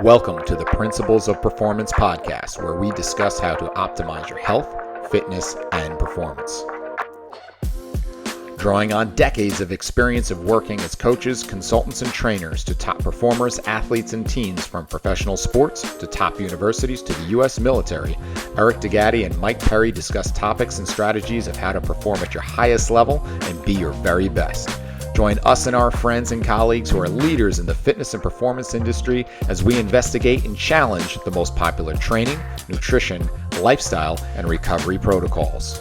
Welcome to the Principles of Performance podcast, where we discuss how to optimize your health, fitness, and performance. Drawing on decades of experience of working as coaches, consultants, and trainers to top performers, athletes, and teens from professional sports to top universities to the U.S. military, Eric DeGatti and Mike Perry discuss topics and strategies of how to perform at your highest level and be your very best. Join us and our friends and colleagues who are leaders in the fitness and performance industry as we investigate and challenge the most popular training, nutrition, lifestyle, and recovery protocols.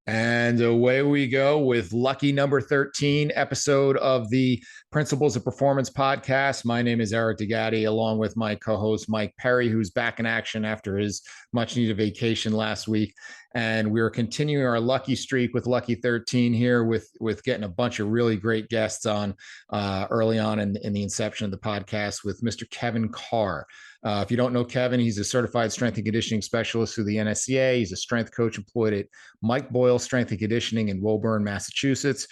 And away we go with lucky number 13 episode of the Principles of Performance podcast. My name is Eric DeGatti, along with my co-host Mike Perry, who's back in action after his much-needed vacation last week. And we're continuing our lucky streak with lucky 13 here with getting a bunch of really great guests on early on in the inception of the podcast with Mr. Kevin Carr. If you don't know Kevin, he's a certified strength and conditioning specialist through the NSCA. He's a strength coach employed at Mike Boyle Strength and Conditioning in Woburn, Massachusetts.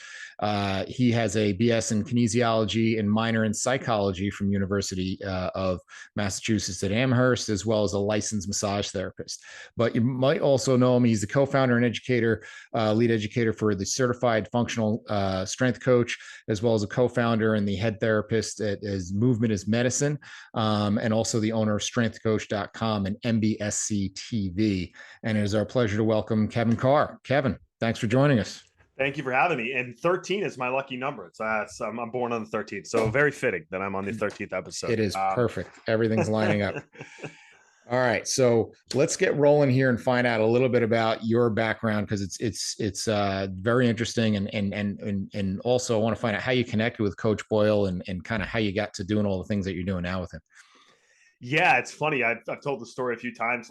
He has a BS in kinesiology and minor in psychology from University of Massachusetts at Amherst, as well as a licensed massage therapist. But you might also know him. He's the co-founder and educator, lead educator for the Certified Functional Strength Coach, as well as a co-founder and the head therapist at Movement is Medicine, and also the owner of strengthcoach.com and MBSC TV. And it is our pleasure to welcome Kevin Carr. Kevin, thanks for joining us. Thank you for having me. And 13 is my lucky number. I'm born on the 13th. So very fitting that I'm on the 13th episode. It is perfect. Everything's lining up. All right. So let's get rolling here and find out a little bit about your background, because it's very interesting. And also I want to find out how you connected with Coach Boyle and kind of how you got to doing all the things that you're doing now with him. Yeah, it's funny. I've told the story a few times.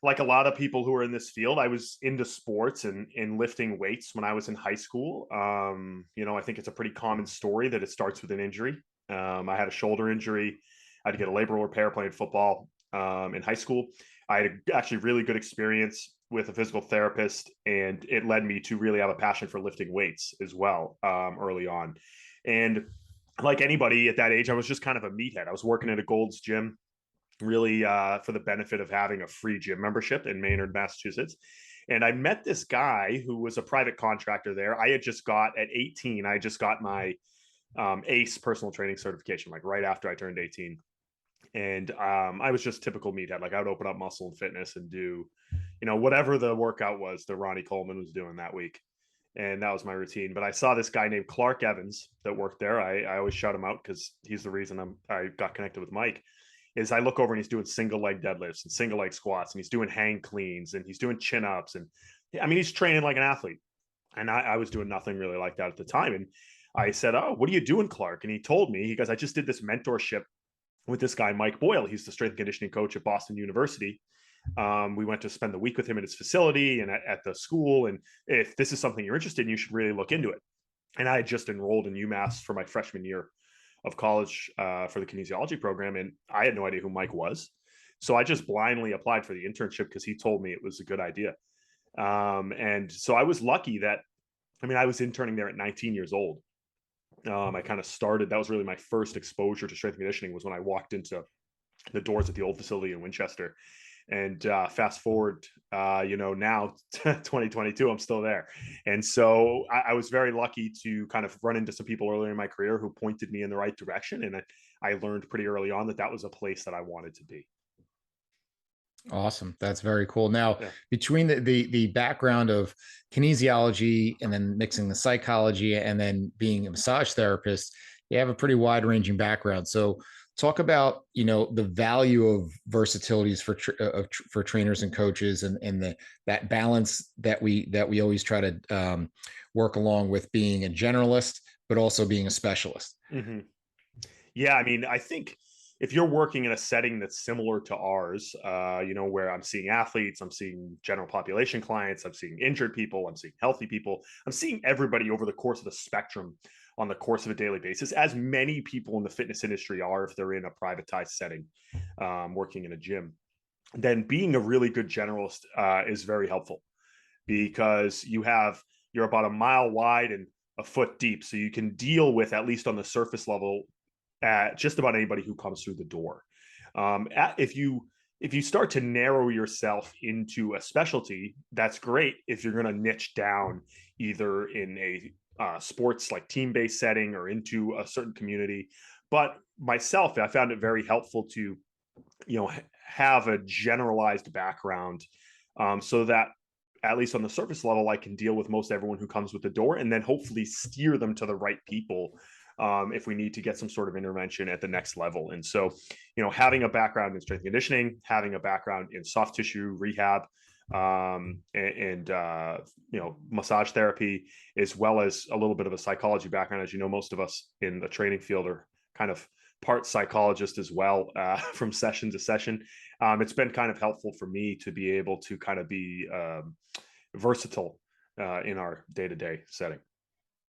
Like a lot of people who are in this field, I was into sports and lifting weights when I was in high school. I think it's a pretty common story that it starts with an injury. I had a shoulder injury. I had to get a labral repair playing football in high school. I had actually really good experience with a physical therapist, and it led me to really have a passion for lifting weights as well early on. And like anybody at that age, I was just kind of a meathead. I was working at a Gold's Gym, really for the benefit of having a free gym membership in Maynard, Massachusetts. And I met this guy who was a private contractor there. I had just got at 18, I just got my ACE personal training certification, like right after I turned 18. And I was just typical meathead. Like I would open up Muscle and Fitness and do, whatever the workout was that Ronnie Coleman was doing that week. And that was my routine. But I saw this guy named Clark Evans that worked there. I always shout him out because he's the reason I got connected with Mike. Is I look over and he's doing single leg deadlifts and single leg squats, and he's doing hang cleans, and he's doing chin ups. And I mean, he's training like an athlete. And I was doing nothing really like that at the time. And I said, "Oh, what are you doing, Clark?" And he told me, he goes, "I just did this mentorship with this guy, Mike Boyle. He's the strength and conditioning coach at Boston University. We went to spend the week with him at his facility and at the school. And if this is something you're interested in, you should really look into it." And I had just enrolled in UMass for my freshman year of college for the kinesiology program. And I had no idea who Mike was. So I just blindly applied for the internship because he told me it was a good idea. And so I was lucky that, I was interning there at 19 years old. I kind of started, that was really my first exposure to strength and conditioning, was when I walked into the doors at the old facility in Winchester. And fast forward, now 2022, I'm still there. And so I was very lucky to kind of run into some people earlier in my career who pointed me in the right direction. And I learned pretty early on that was a place that I wanted to be. Awesome. That's very cool. Now, between the background of kinesiology and then mixing the psychology and then being a massage therapist, you have a pretty wide ranging background. So talk about, the value of versatilities for trainers and coaches, and that balance that we always try to work along with being a generalist, but also being a specialist. Mm-hmm. Yeah. I think if you're working in a setting that's similar to ours, where I'm seeing athletes, I'm seeing general population clients, I'm seeing injured people, I'm seeing healthy people, I'm seeing everybody over the course of the spectrum on the course of a daily basis, as many people in the fitness industry are if they're in a privatized setting, working in a gym, then being a really good generalist is very helpful because you're about a mile wide and a foot deep, so you can deal with, at least on the surface level, at just about anybody who comes through the door. If you start to narrow yourself into a specialty, that's great if you're going to niche down either in a sports like team-based setting or into a certain community. But myself, I found it very helpful to have a generalized background, so that at least on the surface level, I can deal with most everyone who comes with the door, and then hopefully steer them to the right people if we need to get some sort of intervention at the next level. And so, having a background in strength and conditioning, having a background in soft tissue rehab, and massage therapy, as well as a little bit of a psychology background. As you know, most of us in the training field are kind of part psychologist as well, from session to session. It's been kind of helpful for me to be able to kind of be versatile in our day-to-day setting.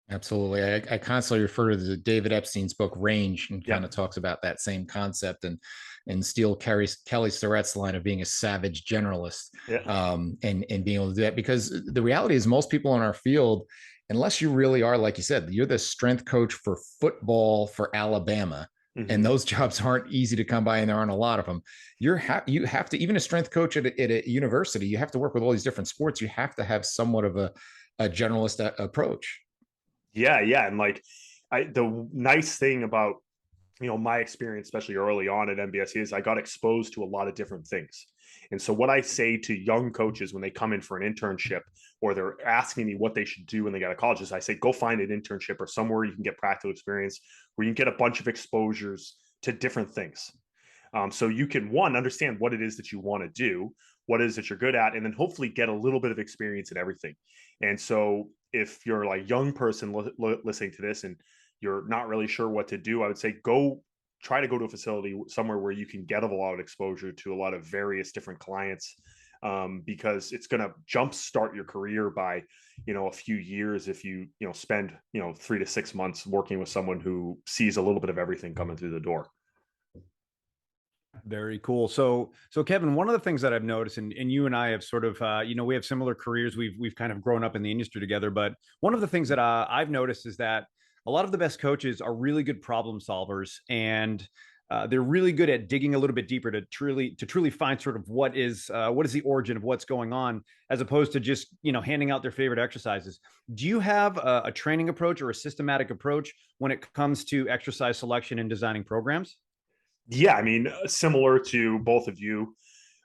Absolutely. I constantly refer to David Epstein's book Range, and kind of Yeah. talks about that same concept, and steal Kelly Starrett's line of being a savage generalist, Yeah. and being able to do that, because the reality is most people in our field, unless you really are, like you said, you're the strength coach for football for Alabama, and Mm-hmm. those jobs aren't easy to come by, and there aren't a lot of them. You have to, even a strength coach at a university, you have to work with all these different sports. You have to have somewhat of a generalist approach. Yeah. And like, the nice thing about my experience, especially early on at NBSC, is I got exposed to a lot of different things. And so what I say to young coaches when they come in for an internship, or they're asking me what they should do when they get out of college, is I say, go find an internship or somewhere you can get practical experience, where you can get a bunch of exposures to different things. So you can, one, understand what it is that you want to do, what it is that you're good at, and then hopefully get a little bit of experience in everything. And so if you're like young person listening to this and you're not really sure what to do, I would say try to go to a facility somewhere where you can get a lot of exposure to a lot of various different clients, because it's going to jumpstart your career by a few years if you spend 3 to 6 months working with someone who sees a little bit of everything coming through the door. Very cool. So Kevin, one of the things that I've noticed, and you and I have sort of, we have similar careers. We've kind of grown up in the industry together. But one of the things that I've noticed is that a lot of the best coaches are really good problem solvers, and they're really good at digging a little bit deeper to truly find sort of what is the origin of what's going on, as opposed to just handing out their favorite exercises. Do you have a training approach or a systematic approach when it comes to exercise selection and designing programs? Yeah, I mean, similar to both of you,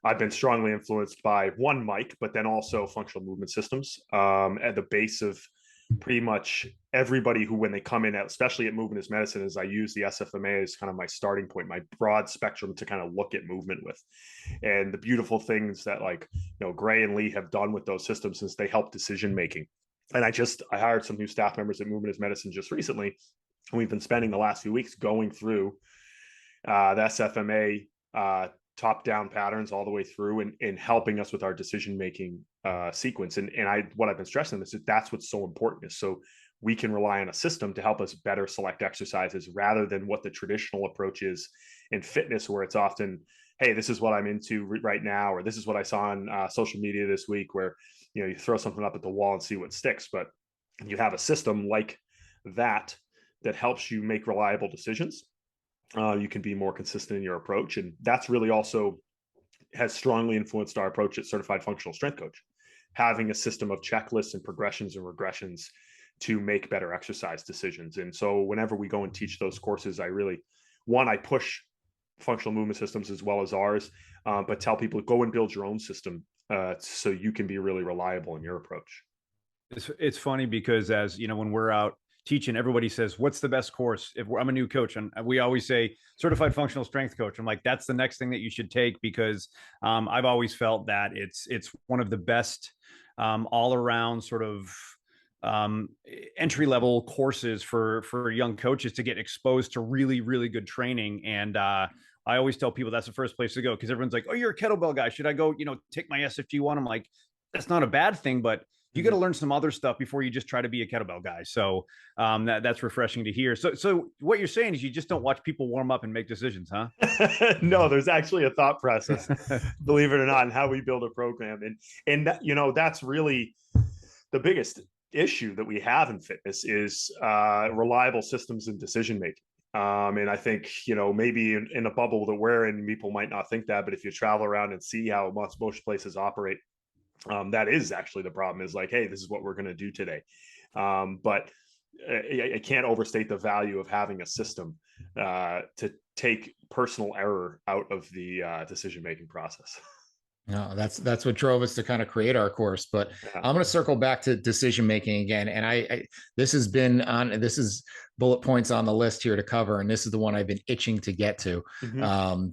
I've been strongly influenced by one, Mike, but then also functional movement systems, at the base of pretty much everybody who, when they come in, especially at movement as medicine, is I use the SFMA as kind of my starting point, my broad spectrum to kind of look at movement with. And the beautiful things that, like, Gray and Lee have done with those systems is they help decision making. And I hired some new staff members at Movement as Medicine just recently, and we've been spending the last few weeks going through the SFMA top down patterns all the way through, and helping us with our decision making sequence. And what I've been stressing is that that's what's so important, is so we can rely on a system to help us better select exercises, rather than what the traditional approach is in fitness, where it's often, hey, this is what I'm into right now, or this is what I saw on social media this week, where you throw something up at the wall and see what sticks. But you have a system like that helps you make reliable decisions. You can be more consistent in your approach. And that's really also has strongly influenced our approach at Certified Functional Strength Coach, having a system of checklists and progressions and regressions to make better exercise decisions. And so whenever we go and teach those courses, I push functional movement systems as well as ours, but tell people, go and build your own system, so you can be really reliable in your approach. It's funny because, as you know, when we're out teaching, everybody says, what's the best course? I'm a new coach, and we always say certified functional strength coach. I'm like, that's the next thing that you should take, because I've always felt that it's one of the best all around sort of entry level courses for young coaches to get exposed to really, really good training. And I always tell people that's the first place to go, because everyone's like, oh, you're a kettlebell guy. Should I go, take my SFG1? I'm like, that's not a bad thing, but you got to learn some other stuff before you just try to be a kettlebell guy. So that's refreshing to hear. So what you're saying is you just don't watch people warm up and make decisions, huh? No, there's actually a thought process, believe it or not, in how we build a program. And that, that's really the biggest issue that we have in fitness is reliable systems and decision making. And I think, maybe in a bubble that we're in, people might not think that, but if you travel around and see how most places operate, that is actually the problem, is like, hey, this is what we're going to do today. But I can't overstate the value of having a system to take personal error out of the decision-making process. No, that's what drove us to kind of create our course. But I'm going to circle back to decision making again. And this is bullet points on the list here to cover, and this is the one I've been itching to get to,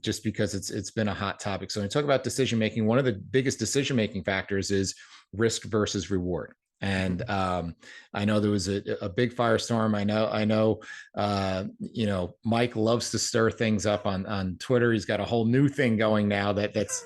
just because it's been a hot topic. So when you talk about decision making, one of the biggest decision making factors is risk versus reward. And I know there was a big firestorm. I know, Mike loves to stir things up on Twitter. He's got a whole new thing going now that's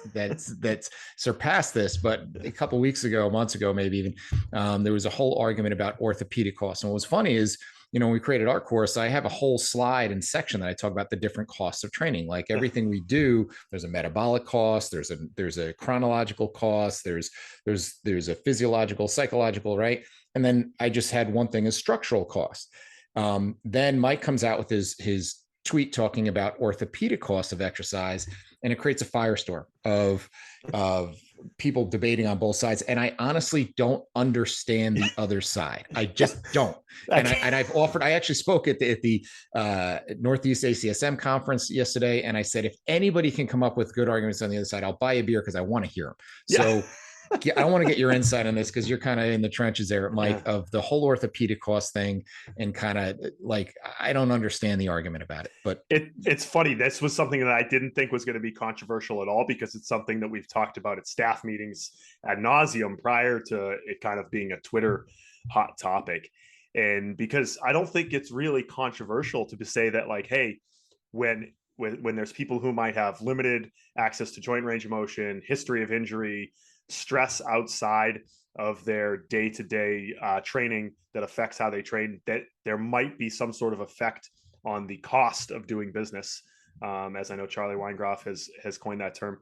surpassed this. But a couple of weeks ago, months ago, maybe even, there was a whole argument about orthopedic costs. And what was funny is, when we created our course, I have a whole slide and section that I talk about the different costs of training. Like everything we do, there's a metabolic cost, there's a chronological cost, there's a physiological, psychological, right? And then I just had one thing is structural cost. Then Mike comes out with his tweet talking about orthopedic costs of exercise, and it creates a firestorm of people debating on both sides. And I honestly don't understand the other side. I just don't. And I actually spoke at the Northeast ACSM conference yesterday. And I said, if anybody can come up with good arguments on the other side, I'll buy a beer because I want to hear them. So I want to get your insight on this, because you're kind of in the trenches there, Mike, of the whole orthopedic cost thing, and kind of like, I don't understand the argument about it. But it's funny. This was something that I didn't think was going to be controversial at all, because it's something that we've talked about at staff meetings ad nauseum prior to it kind of being a Twitter hot topic. And because I don't think it's really controversial to say that, like, hey, when there's people who might have limited access to joint range of motion, history of injury, stress outside of their day-to-day training that affects how they train, that there might be some sort of effect on the cost of doing business, as I know Charlie Weingroff has coined that term,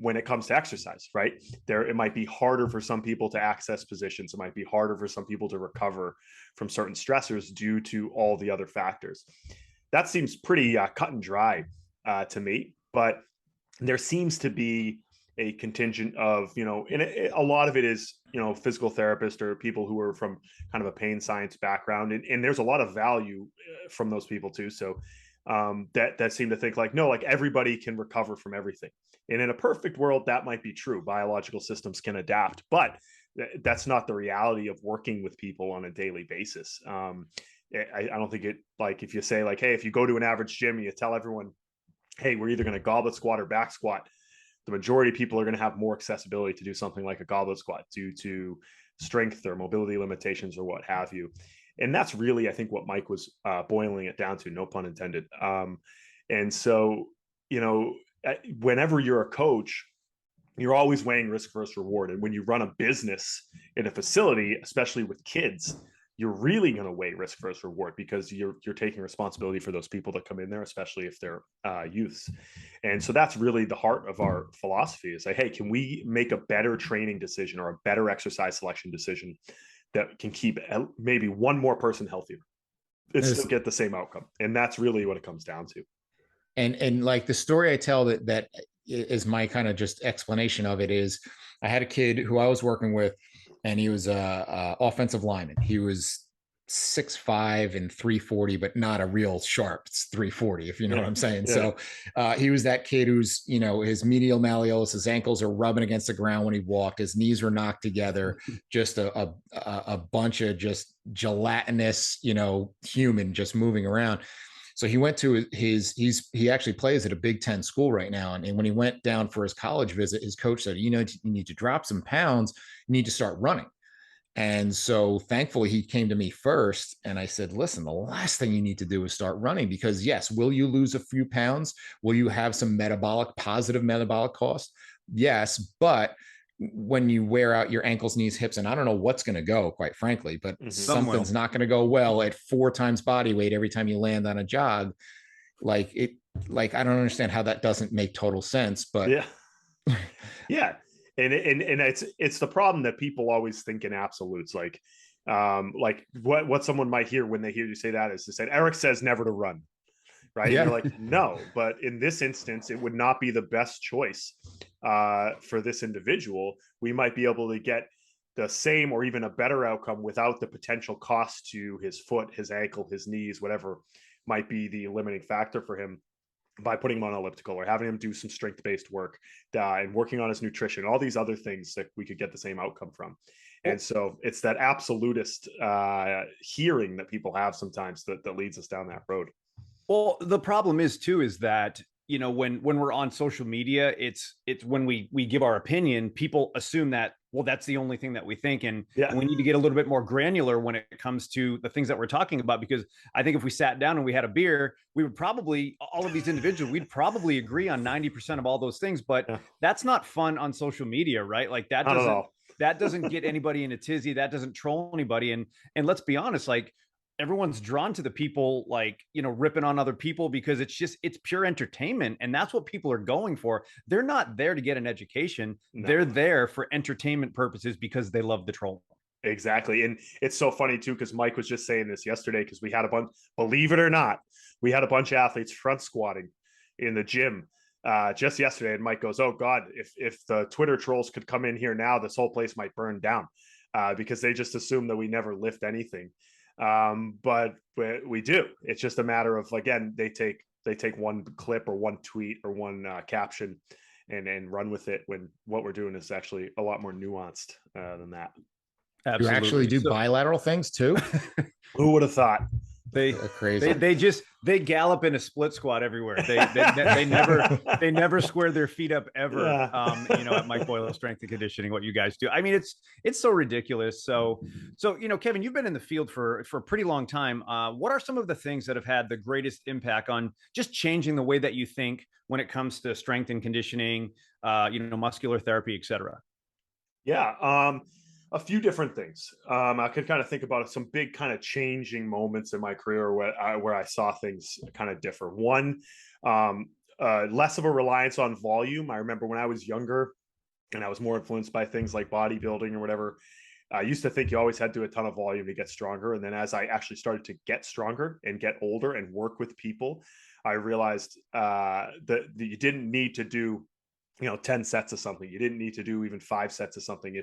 when it comes to exercise, right? It might be harder for some people to access positions. It might be harder for some people to recover from certain stressors due to all the other factors. That seems pretty cut and dry to me, but there seems to be a contingent of, and a lot of it is, physical therapists or people who are from kind of a pain science background. And there's a lot of value from those people too. So that seem to think like, no, like everybody can recover from everything. And in a perfect world, that might be true. Biological systems can adapt, but that's not the reality of working with people on a daily basis. I don't think it, like, if you say like, hey, if you go to an average gym and you tell everyone, hey, we're either going to goblet squat or back squat, the majority of people are going to have more accessibility to do something like a goblet squat due to strength or mobility limitations or what have you. And that's really, I think, what Mike was boiling it down to, no pun intended. And so, whenever you're a coach, you're always weighing risk versus reward. And when you run a business in a facility, especially with kids, you're really going to weigh risk versus reward, because you're taking responsibility for those people that come in there, especially if they're youths. And so that's really the heart of our philosophy, is like, hey, can we make a better training decision or a better exercise selection decision that can keep maybe one more person healthier and still get the same outcome? And that's really what it comes down to. And like the story I tell that is my kind of just explanation of it is, I had a kid who I was working with, and he was a offensive lineman. He was 6'5" and 340, but not a real sharp 340, if you know what I'm saying. Yeah. So he was that kid who's, his medial malleolus, his ankles are rubbing against the ground when he walked, his knees were knocked together, just a bunch of just gelatinous, human just moving around. So he went to he actually plays at a Big Ten school right now. And when he went down for his college visit, his coach said, you need to drop some pounds. You need to start running. And so thankfully he came to me first, and I said, listen, the last thing you need to do is start running, because yes, will you lose a few pounds? Will you have some positive metabolic cost? Yes. But when you wear out your ankles, knees, hips, and I don't know what's going to go, quite frankly, but something's not going to go well at 4 times body weight every time you land on a jog. Like it, like, I don't understand how that doesn't make total sense, but yeah. Yeah. And it's the problem that people always think in absolutes. Like what someone might hear when they hear you say that is to say, Eric says never to run. Right. yeah. And you're like, no, but in this instance, it would not be the best choice for this individual. We might be able to get the same or even a better outcome without the potential cost to his foot, his ankle, his knees, whatever might be the limiting factor for him, by putting him on elliptical or having him do some strength-based work and working on his nutrition, all these other things that we could get the same outcome from. And so it's that absolutist hearing that people have sometimes that leads us down that road. Well, the problem is too, is that, you know, when we're on social media, it's when we give our opinion, people assume that, well, that's the only thing that we think. And we need to get a little bit more granular when it comes to the things that we're talking about, because I think if we sat down and we had a beer, we would probably, all of these individuals, we'd probably agree on 90% of all those things, but that's not fun on social media, right? Like that doesn't get anybody in a tizzy. That doesn't troll anybody. And let's be honest, like, everyone's drawn to the people, like, you know, ripping on other people, because it's pure entertainment. And that's what people are going for. They're not there to get an education. No. They're there for entertainment purposes because they love the troll. Exactly. And it's so funny too, because Mike was just saying this yesterday, because we had a bunch, believe it or not, we had a bunch of athletes front squatting in the gym just yesterday. And Mike goes, oh God, if the Twitter trolls could come in here now, this whole place might burn down because they just assume that we never lift anything. But we do. It's just a matter of, again, they take one clip or one tweet or one caption and run with it, when what we're doing is actually a lot more nuanced than that. Absolutely. You actually do bilateral things too? Who would have thought? They crazy. They gallop in a split squat everywhere. They never square their feet up ever. Yeah. You know, at Mike Boyle Strength and Conditioning, what you guys do. I mean, it's so ridiculous. So you know, Kevin, you've been in the field for a pretty long time. What are some of the things that have had the greatest impact on just changing the way that you think when it comes to strength and conditioning, you know, muscular therapy, et cetera? Yeah. A few different things. I could kind of think about some big kind of changing moments in my career where I saw things kind of differ. One, less of a reliance on volume. I remember when I was younger and I was more influenced by things like bodybuilding or whatever, I used to think you always had to do a ton of volume to get stronger. And then as I actually started to get stronger and get older and work with people, I realized that you didn't need to do, 10 sets of something. You didn't need to do even 5 sets of something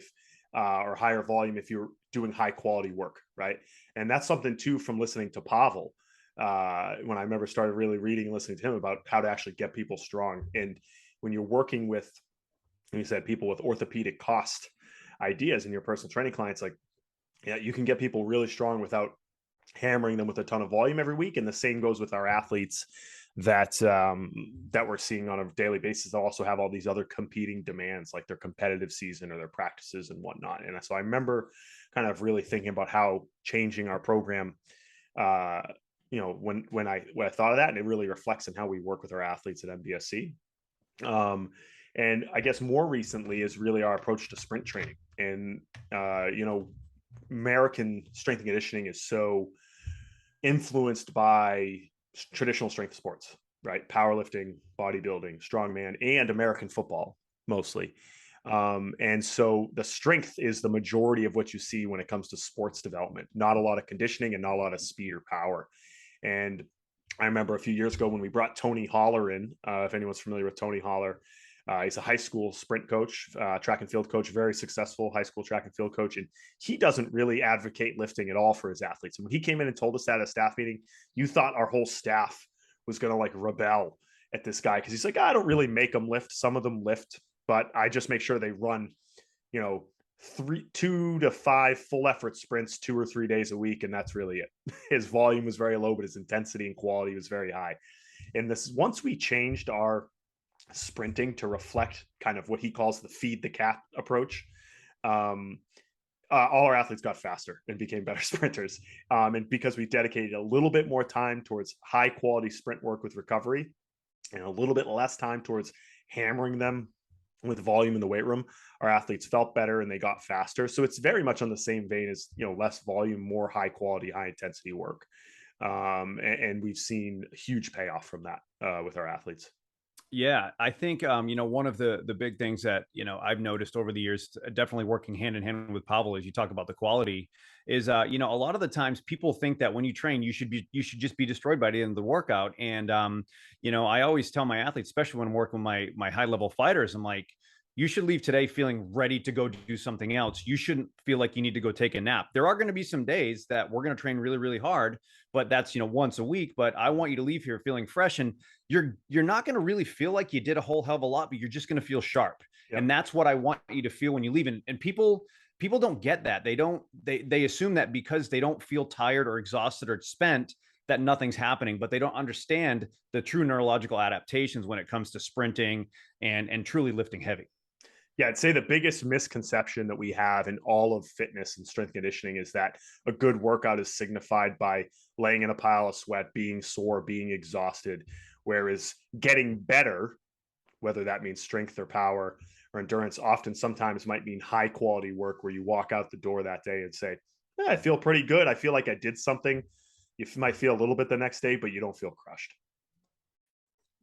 or higher volume if you're doing high quality work, right? And that's something too from listening to Pavel when I remember started really reading and listening to him about how to actually get people strong. And when you're working with, and you said, people with orthopedic cost ideas in your personal training clients, like, yeah, you can get people really strong without hammering them with a ton of volume every week. And the same goes with our athletes that we're seeing on a daily basis. They'll also have all these other competing demands, like their competitive season or their practices and whatnot. And so I remember kind of really thinking about how changing our program, when I thought of that, and it really reflects in how we work with our athletes at MBSC. And I guess more recently is really our approach to sprint training. And, American strength and conditioning is so influenced by traditional strength sports, right? Powerlifting, bodybuilding, strongman, and American football mostly. And so the strength is the majority of what you see when it comes to sports development, not a lot of conditioning and not a lot of speed or power. And I remember a few years ago when we brought Tony Holler in, if anyone's familiar with Tony Holler, he's a high school sprint coach, track and field coach, very successful high school track and field coach. And he doesn't really advocate lifting at all for his athletes. And when he came in and told us that at a staff meeting, you thought our whole staff was going to like rebel at this guy. Cause he's like, I don't really make them lift. Some of them lift, but I just make sure they run, 2 to 5 full effort sprints 2 or 3 days a week. And that's really it. His volume was very low, but his intensity and quality was very high. And once we changed our sprinting to reflect kind of what he calls the feed the cat approach, All our athletes got faster and became better sprinters. And because we dedicated a little bit more time towards high quality sprint work with recovery and a little bit less time towards hammering them with volume in the weight room, our athletes felt better and they got faster. So it's very much on the same vein as, less volume, more high quality, high intensity work. And we've seen a huge payoff from that with our athletes. Yeah, I think one of the big things that I've noticed over the years, definitely working hand in hand with Pavel, as you talk about the quality, is a lot of the times people think that when you train, you should just be destroyed by the end of the workout. And I always tell my athletes, especially when I'm working with my high level fighters, I'm like, you should leave today feeling ready to go do something else. You shouldn't feel like you need to go take a nap. There are going to be some days that we're going to train really, really hard, but that's once a week. But I want you to leave here feeling fresh, and you're not going to really feel like you did a whole hell of a lot, but you're just going to feel sharp. Yep. And that's what I want you to feel when you leave. And people don't get that. They assume that because they don't feel tired or exhausted or spent, that nothing's happening, but they don't understand the true neurological adaptations when it comes to sprinting and truly lifting heavy. Yeah, I'd say the biggest misconception that we have in all of fitness and strength conditioning is that a good workout is signified by laying in a pile of sweat, being sore, being exhausted, whereas getting better, whether that means strength or power or endurance, often sometimes might mean high quality work where you walk out the door that day and say, I feel pretty good. I feel like I did something. You might feel a little bit the next day, but you don't feel crushed.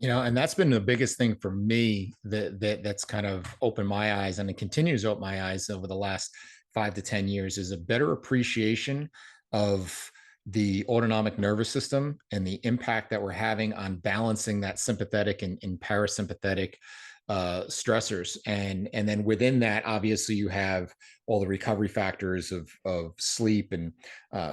And that's been the biggest thing for me that's kind of opened my eyes, and it continues to open my eyes over the last 5 to 10 years, is a better appreciation of the autonomic nervous system and the impact that we're having on balancing that sympathetic and parasympathetic stressors. And then within that, obviously you have all the recovery factors of sleep and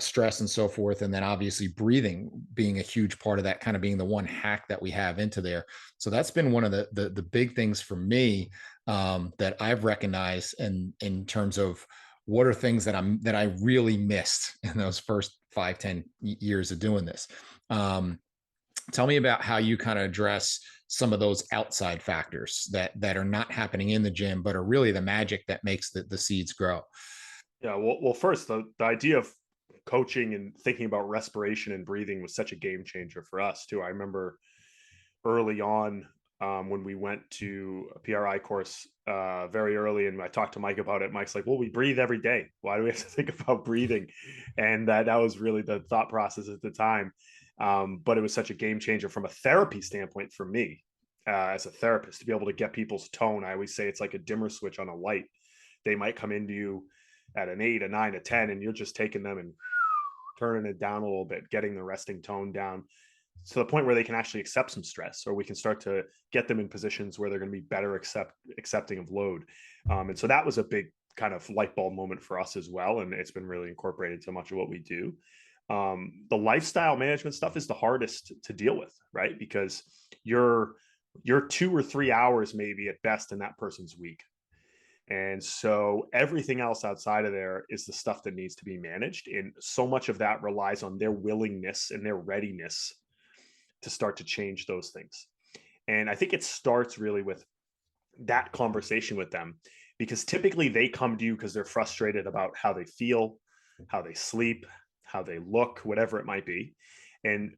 stress and so forth. And then obviously breathing being a huge part of that, kind of being the one hack that we have into there. So that's been one of the big things for me that I've recognized in terms of what are things that I really missed in those first 5-10 years of doing this. Tell me about how you kind of address some of those outside factors that are not happening in the gym, but are really the magic that makes the seeds grow. Yeah. Well, first, the idea of coaching and thinking about respiration and breathing was such a game changer for us too. I remember early on when we went to a PRI course very early, and I talked to Mike about it. Mike's like, well, we breathe every day. Why do we have to think about breathing? And that was really the thought process at the time. But it was such a game changer from a therapy standpoint for me as a therapist to be able to get people's tone. I always say it's like a dimmer switch on a light. They might come into you at an 8, a 9, a 10, and you're just taking them and turning it down a little bit, getting the resting tone down to the point where they can actually accept some stress, or we can start to get them in positions where they're going to be better accepting of load. And so that was a big kind of light bulb moment for us as well. And it's been really incorporated to much of what we do. The lifestyle management stuff is the hardest to deal with, right? Because you're 2 or 3 hours maybe at best in that person's week. And so everything else outside of there is the stuff that needs to be managed. And so much of that relies on their willingness and their readiness to start to change those things. And I think it starts really with that conversation with them, because typically they come to you because they're frustrated about how they feel, how they sleep, how they look, whatever it might be. And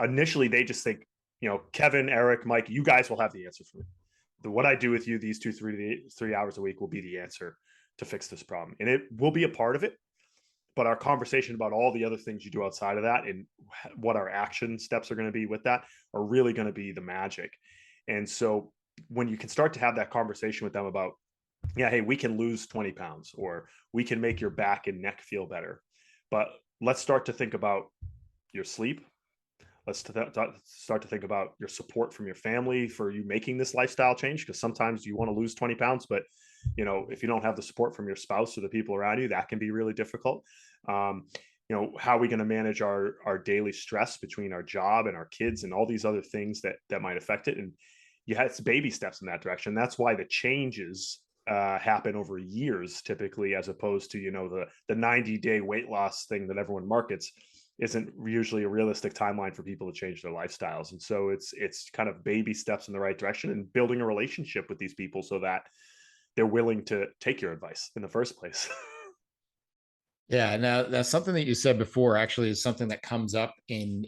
initially they just think, Kevin, Eric, Mike, you guys will have the answer for me. What I do with you these 3 hours a week will be the answer to fix this problem. And it will be a part of it. But our conversation about all the other things you do outside of that and what our action steps are going to be with that are really going to be the magic. And so when you can start to have that conversation with them about, hey, we can lose 20 pounds, or we can make your back and neck feel better, but let's start to think about your sleep. Let's start to think about your support from your family for you making this lifestyle change, because sometimes you want to lose 20 pounds, but if you don't have the support from your spouse or the people around you, that can be really difficult. How are we going to manage our daily stress between our job and our kids and all these other things that might affect it? And you had baby steps in that direction. That's why the changes happen over years typically, as opposed to the 90-day weight loss thing that everyone markets isn't usually a realistic timeline for people to change their lifestyles. And so it's kind of baby steps in the right direction and building a relationship with these people so that they're willing to take your advice in the first place. Yeah, now that's something that you said before actually is something that comes up in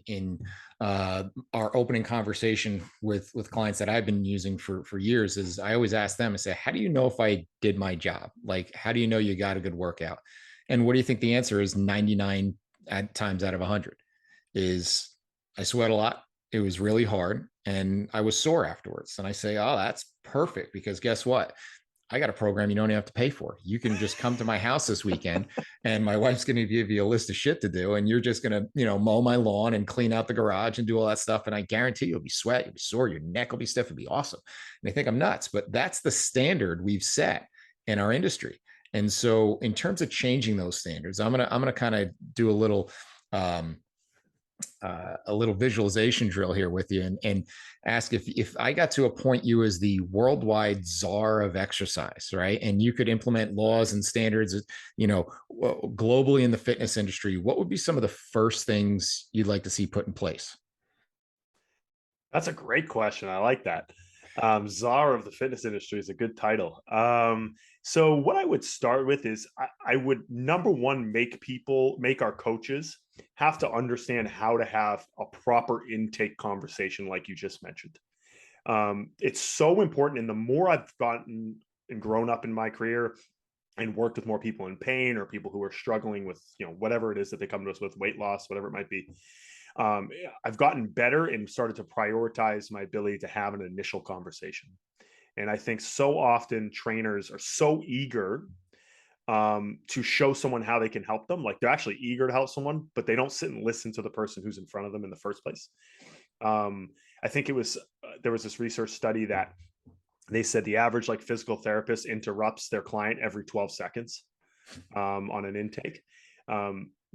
our opening conversation with clients that I've been using for years. Is I always ask them and say, how do you know if I did my job? Like, how do you know you got a good workout? And what do you think the answer is? 99 times out of 100 is I sweat a lot. It was really hard and I was sore afterwards. And I say, oh, that's perfect because guess what? I got a program you don't even have to pay for. You can just come to my house this weekend and my wife's going to give you a list of shit to do. And you're just going to, mow my lawn and clean out the garage and do all that stuff. And I guarantee you'll be sweat, you'll be sore, your neck will be stiff. It'll be awesome. And they think I'm nuts, but that's the standard we've set in our industry. And so in terms of changing those standards, I'm going to kind of do a little visualization drill here with you and ask if I got to appoint you as the worldwide czar of exercise, right? And you could implement laws and standards, globally in the fitness industry, what would be some of the first things you'd like to see put in place? That's a great question. I like that. Czar of the fitness industry is a good title. So what I would start with is I would, number one, make our coaches have to understand how to have a proper intake conversation, like you just mentioned. It's so important. And the more I've gotten and grown up in my career and worked with more people in pain or people who are struggling with, whatever it is that they come to us with, weight loss, whatever it might be, I've gotten better and started to prioritize my ability to have an initial conversation. And I think so often trainers are so eager to show someone how they can help them. Like they're actually eager to help someone, but they don't sit and listen to the person who's in front of them in the first place. I think there was this research study that they said the average like physical therapist interrupts their client every 12 seconds on an intake.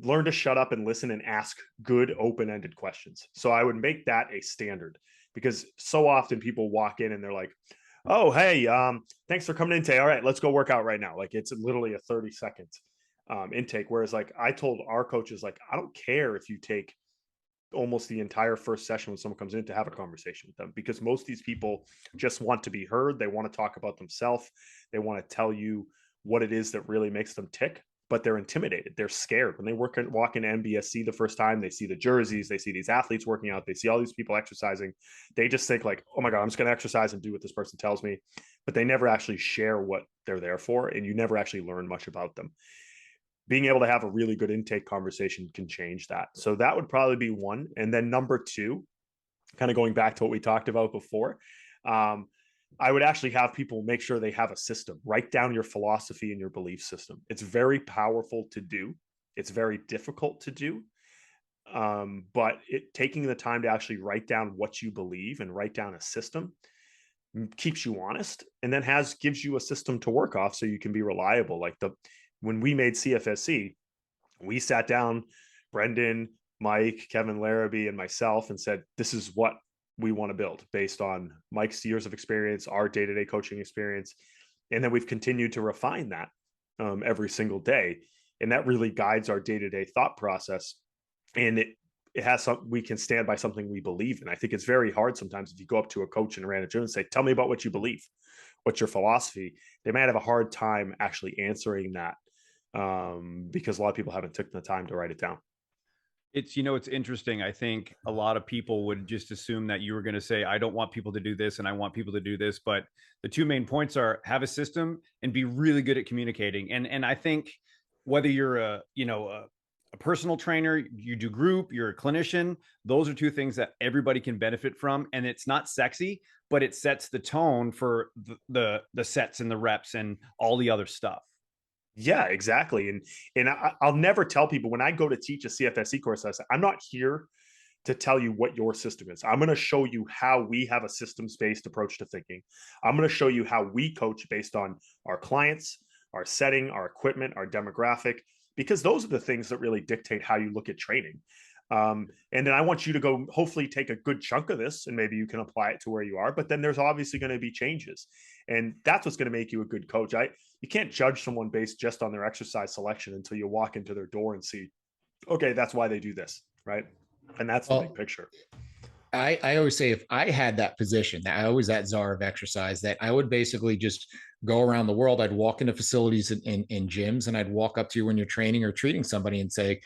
Learn to shut up and listen and ask good open-ended questions. So I would make that a standard because so often people walk in and they're like, oh, hey, thanks for coming in today. All right, let's go work out right now. Like it's literally a 30-second intake. Whereas like I told our coaches, like, I don't care if you take almost the entire first session when someone comes in to have a conversation with them, because most of these people just want to be heard. They want to talk about themselves. They want to tell you what it is that really makes them tick, but they're intimidated. They're scared when they walk in NBSC the first time. They see the jerseys, they see these athletes working out, they see all these people exercising. They just think like, oh my God, I'm just going to exercise and do what this person tells me. But they never actually share what they're there for. And you never actually learn much about them. Being able to have a really good intake conversation can change that. So that would probably be one. And then number two, kind of going back to what we talked about before, I would actually have people make sure they have a system. Write down your philosophy and your belief system. It's very powerful to do. It's very difficult to do. But taking the time to actually write down what you believe and write down a system keeps you honest, and then gives you a system to work off so you can be reliable. Like when we made CFSC, we sat down, Brendan, Mike, Kevin Larrabee, and myself, and said, this is what we want to build based on Mike's years of experience, our day-to-day coaching experience. And then we've continued to refine that every single day. And that really guides our day-to-day thought process. And it has we can stand by something we believe in. I think it's very hard sometimes if you go up to a coach in a random gym and say, tell me about what you believe. What's your philosophy? They might have a hard time actually answering that because a lot of people haven't taken the time to write it down. It's interesting. I think a lot of people would just assume that you were going to say, I don't want people to do this and I want people to do this. But the two main points are have a system and be really good at communicating. And I think whether you're a personal trainer, you do group, you're a clinician, those are two things that everybody can benefit from. And it's not sexy, but it sets the tone for the sets and the reps and all the other stuff. Yeah, exactly. And I'll never tell people when I go to teach a CFSC course, I say, I'm not here to tell you what your system is. I'm going to show you how we have a systems-based approach to thinking. I'm going to show you how we coach based on our clients, our setting, our equipment, our demographic, because those are the things that really dictate how you look at training. And then I want you to go hopefully take a good chunk of this and maybe you can apply it to where you are, but then there's obviously going to be changes. And that's what's going to make you a good coach. You can't judge someone based just on their exercise selection until you walk into their door and see, okay, that's why they do this. Right. And that's the big picture. I always say if I had that position, that I was that czar of exercise, that I would basically just go around the world. I'd walk into facilities in gyms, and I'd walk up to you when you're training or treating somebody and say,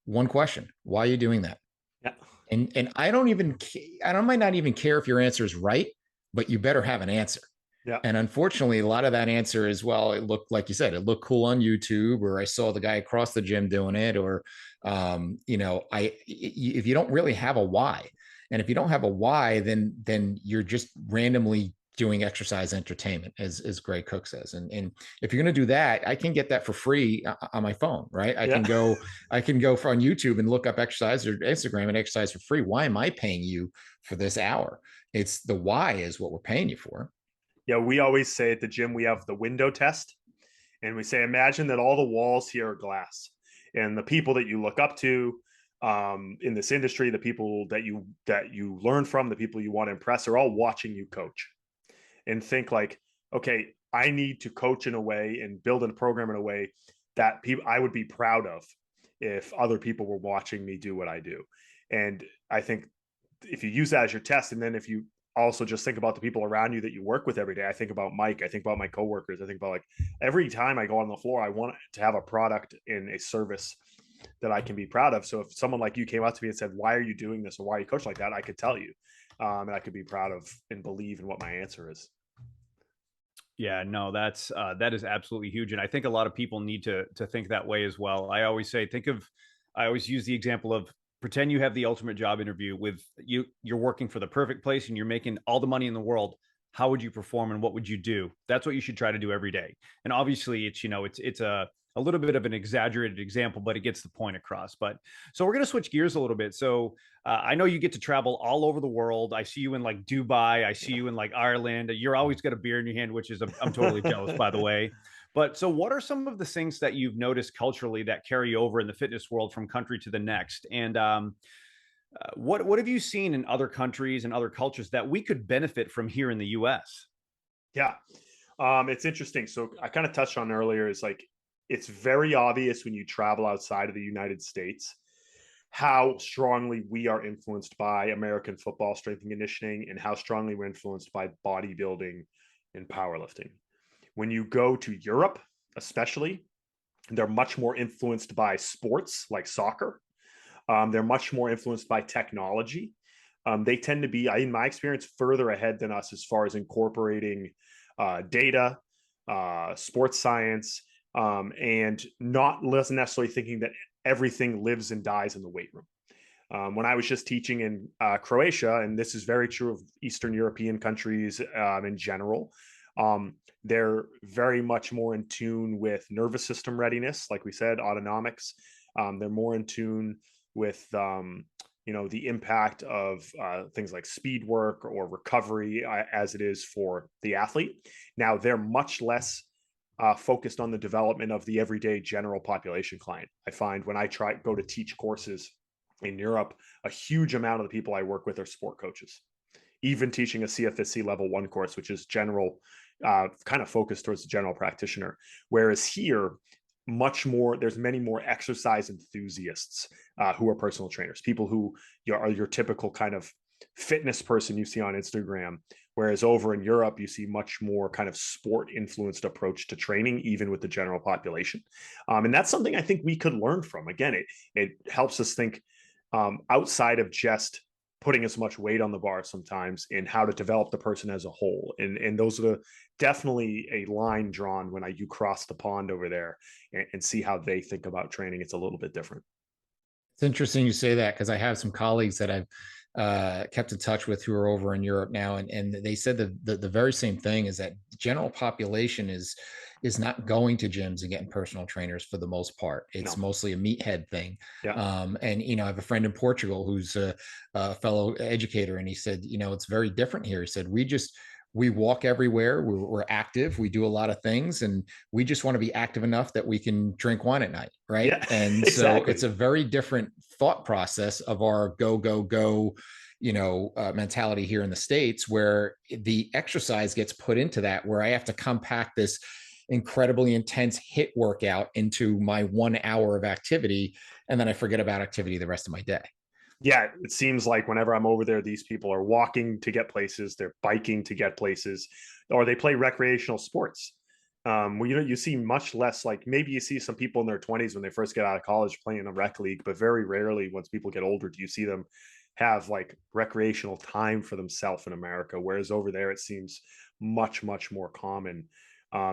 one question, why are you doing that? Yeah. And I don't even, I might not even care if your answer is right, but you better have an answer. Yeah. And unfortunately, a lot of that answer is, well, it looked, like you said, it looked cool on YouTube, or I saw the guy across the gym doing it, or, if you don't really have a why, and if you don't have a why, then you're just randomly doing exercise entertainment, as Greg Cook says. And if you're going to do that, I can get that for free on my phone, right? I Yeah. can go on YouTube and look up exercise, or Instagram and exercise for free. Why am I paying you for this hour? It's the why is what we're paying you for. Yeah, we always say at the gym we have the window test, and we say imagine that all the walls here are glass, and the people that you look up to in this industry, the people that you learn from, the people you want to impress, are all watching you coach, and think like, okay, I need to coach in a way and build a program in a way that I would be proud of if other people were watching me do what I do. And I think if you use that as your test, and then if you also just think about the people around you that you work with every day. I think about Mike. I think about my coworkers. I think about, like, every time I go on the floor, I want to have a product and a service that I can be proud of. So if someone like you came up to me and said, why are you doing this, or why are you coaching like that? I could tell you, and I could be proud of and believe in what my answer is. Yeah, no, that is absolutely huge, and I think a lot of people need to think that way as well. I always say, I always use the example of, pretend you have the ultimate job interview with you. You're working for the perfect place, and you're making all the money in the world. How would you perform, and what would you do? That's what you should try to do every day. And obviously, it's a little bit of an exaggerated example, but it gets the point across. But so we're going to switch gears a little bit. So I know you get to travel all over the world. I see you in like Dubai. I see you in like Ireland. You're always got a beer in your hand, which is I'm totally jealous, by the way. But so, what are some of the things that you've noticed culturally that carry over in the fitness world from country to the next? And what have you seen in other countries and other cultures that we could benefit from here in the U.S.? Yeah. It's interesting. So I kind of touched on earlier, is like, it's very obvious when you travel outside of the United States how strongly we are influenced by American football, strength and conditioning, and how strongly we're influenced by bodybuilding and powerlifting. When you go to Europe, especially, they're much more influenced by sports like soccer. They're much more influenced by technology. They tend to be, in my experience, further ahead than us as far as incorporating data, sports science, and not necessarily thinking that everything lives and dies in the weight room. When I was just teaching in Croatia, and this is very true of Eastern European countries in general, they're very much more in tune with nervous system readiness, like we said, autonomics. They're more in tune with the impact of things like speed work or recovery as it is for the athlete. Now, they're much less focused on the development of the everyday general population client. I find when I go to teach courses in Europe, a huge amount of the people I work with are sport coaches. Even teaching a CFSC level 1 course, which is general, kind of focused towards the general practitioner. Whereas here, there's many more exercise enthusiasts who are personal trainers, people who are your typical kind of fitness person you see on Instagram. Whereas over in Europe, you see much more kind of sport influenced approach to training, even with the general population. And that's something I think we could learn from. Again, it helps us think outside of just putting as much weight on the bar sometimes, in how to develop the person as a whole. And those are definitely a line drawn when you cross the pond over there and see how they think about training. It's a little bit different. It's interesting you say that, because I have some colleagues that I've kept in touch with who are over in Europe now, and they said the very same thing, is that general population is not going to gyms and getting personal trainers for the most part. It's mostly a meathead thing. Yeah. And I have a friend in Portugal who's a fellow educator, and he said, it's very different here. He said, we walk everywhere. We're active. We do a lot of things, and we just want to be active enough that we can drink wine at night. Right. Yeah, And exactly. so it's a very different thought process of our go, mentality here in the States, where the exercise gets put into that, where I have to compact this incredibly intense HIIT workout into my 1 hour of activity. And then I forget about activity the rest of my day. Yeah, it seems like whenever I'm over there, these people are walking to get places, they're biking to get places, or they play recreational sports. Well, you see much less, like maybe you see some people in their 20s when they first get out of college playing a rec league, but very rarely once people get older do you see them have like recreational time for themselves in America. Whereas over there, it seems much, much more common,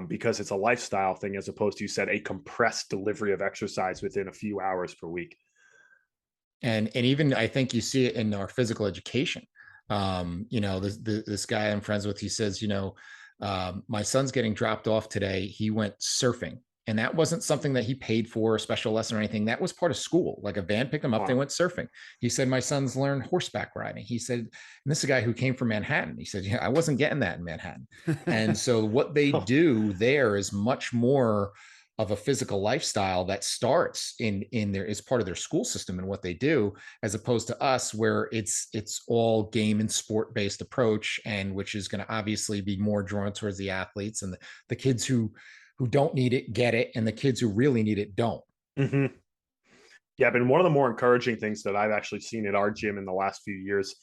because it's a lifestyle thing as opposed to, you said, a compressed delivery of exercise within a few hours per week. And even I think you see it in our physical education. This guy I'm friends with, he says, my son's getting dropped off today. He went surfing. And that wasn't something that he paid for, a special lesson or anything. That was part of school. Like a van picked him up, they Wow. went surfing. He said, my son's learned horseback riding. He said, and this is a guy who came from Manhattan. He said, yeah, I wasn't getting that in Manhattan. And so what they do there is much more of a physical lifestyle that starts in their, is part of their school system and what they do, as opposed to us where it's all game and sport based approach, and which is going to obviously be more drawn towards the athletes, and the kids who don't need it get it, and the kids who really need it don't. Mm-hmm. Yeah, but one of the more encouraging things that I've actually seen at our gym in the last few years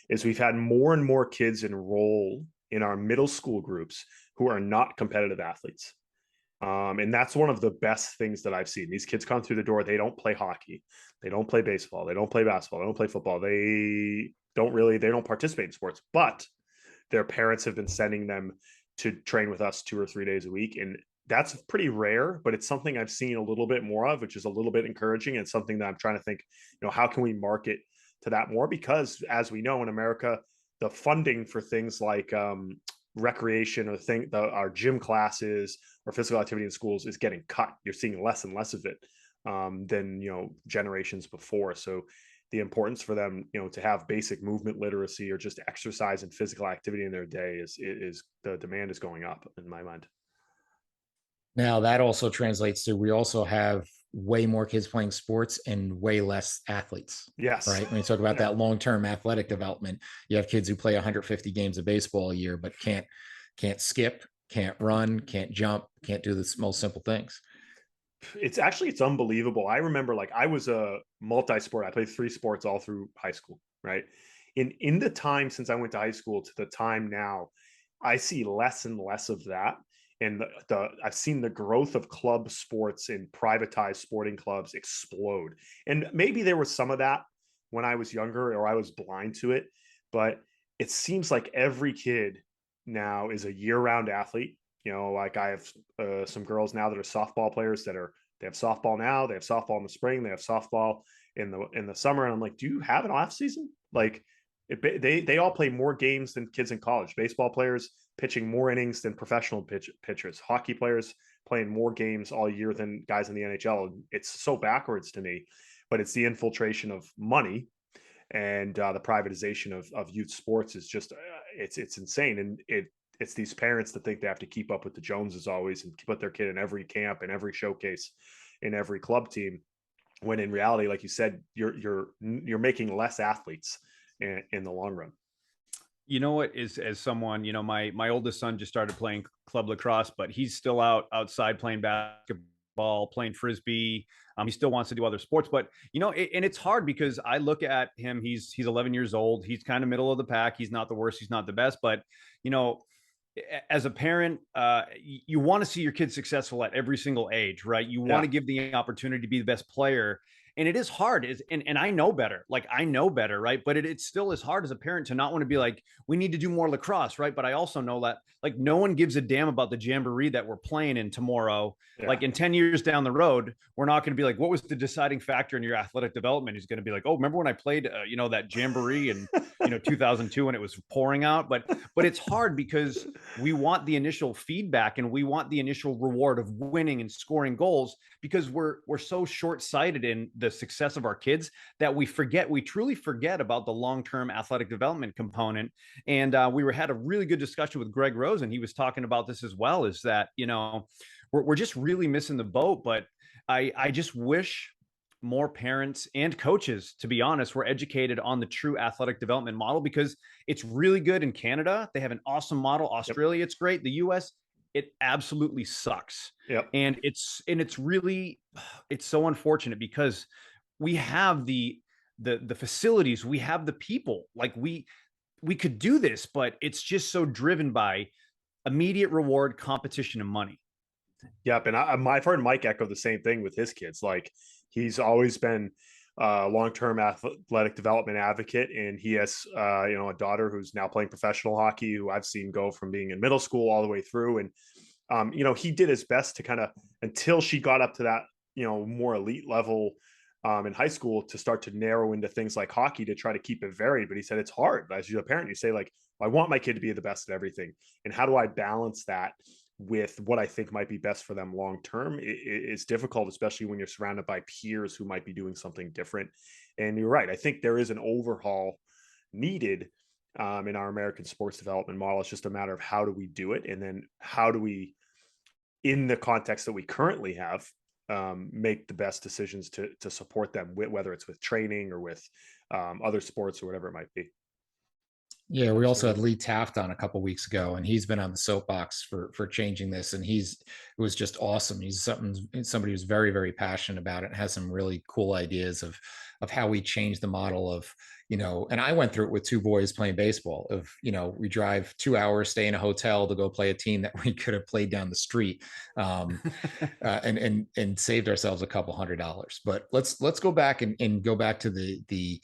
is we've had more and more kids enroll in our middle school groups who are not competitive athletes. And that's one of the best things that I've seen. These kids come through the door. They don't play hockey. They don't play baseball. They don't play basketball. They don't play football. They don't participate in sports, but their parents have been sending them to train with us 2 or 3 days a week. And that's pretty rare, but it's something I've seen a little bit more of, which is a little bit encouraging. And something that I'm trying to think, how can we market to that more? Because as we know in America, the funding for things like recreation or our gym classes or physical activity in schools is getting cut. You're seeing less and less of it than generations before. So the importance for them, to have basic movement literacy or just exercise and physical activity in their day is the demand is going up in my mind. Now that also translates to, we also have way more kids playing sports and way less athletes. Yes. Right. When you talk about that long-term athletic development, you have kids who play 150 games of baseball a year, but can't skip, can't run, can't jump, can't do the most simple things. It's unbelievable. I remember, like, I was a multi-sport. I played 3 sports all through high school, right? In the time since I went to high school to the time now, I see less and less of that. And I've seen the growth of club sports and privatized sporting clubs explode. And maybe there was some of that when I was younger or I was blind to it, but it seems like every kid now is a year-round athlete. Like I have some girls now that are softball players they have softball now, they have softball in the spring, they have softball in the summer. And I'm like, do you have an off season? Like they all play more games than kids in college. Baseball players pitching more innings than professional pitchers. Hockey players playing more games all year than guys in the NHL. It's so backwards to me, but it's the infiltration of money and the privatization of youth sports is just it's insane. And it's these parents that think they have to keep up with the Joneses always and put their kid in every camp and every showcase in every club team, when in reality, like you said, you're making less athletes in the long run. You know what, is, as someone, my oldest son just started playing club lacrosse, but he's still outside playing basketball, playing frisbee. He still wants to do other sports, but and it's hard because I look at him. He's 11 years old. He's kind of middle of the pack. He's not the worst. He's not the best, but as a parent, you want to see your kid successful at every single age, right? You want to give the opportunity to be the best player. And it is hard, and I know better. Like, I know better, right? But it still is hard as a parent to not want to be like, we need to do more lacrosse, right? But I also know that, like, no one gives a damn about the jamboree that we're playing in tomorrow. Yeah. Like, in 10 years down the road, we're not going to be like, what was the deciding factor in your athletic development? He's going to be like, oh, remember when I played, that jamboree in 2002 when it was pouring out? But it's hard because we want the initial feedback and we want the initial reward of winning and scoring goals, because we're so short-sighted in the success of our kids that we truly forget about the long-term athletic development component. And we had a really good discussion with Greg Rose, and he was talking about this as well, is that, we're just really missing the boat. But I just wish more parents and coaches, to be honest, were educated on the true athletic development model, because it's really good in Canada. They have an awesome model. Australia, It's great. The US, it absolutely sucks. Yep. And it's really, it's so unfortunate because we have the the facilities, we have the people. Like we could do this, but it's just so driven by immediate reward, competition, and money. Yep. And my friend Mike echoed the same thing with his kids. Like he's always been a long-term athletic development advocate. And he has, a daughter who's now playing professional hockey, who I've seen go from being in middle school all the way through. And, he did his best to kind of, until she got up to that, more elite level in high school, to start to narrow into things like hockey to try to keep it varied. But he said, it's hard. As a parent, you say like, I want my kid to be the best at everything. And how do I balance that with what I think might be best for them long term? It's difficult, especially when you're surrounded by peers who might be doing something different. And you're right. I think there is an overhaul needed in our American sports development model. It's just a matter of how do we do it, and then how do we, in the context that we currently have, make the best decisions to support them, whether it's with training or with other sports or whatever it might be. Yeah, we also had Lee Taft on a couple of weeks ago, and he's been on the soapbox for changing this, and it was just awesome. He's somebody who's very, very passionate about it and has some really cool ideas of how we change the model of, and I went through it with two boys playing baseball of, we drive 2 hours, stay in a hotel to go play a team that we could have played down the street, and saved ourselves a couple $100. But let's go back and go back to the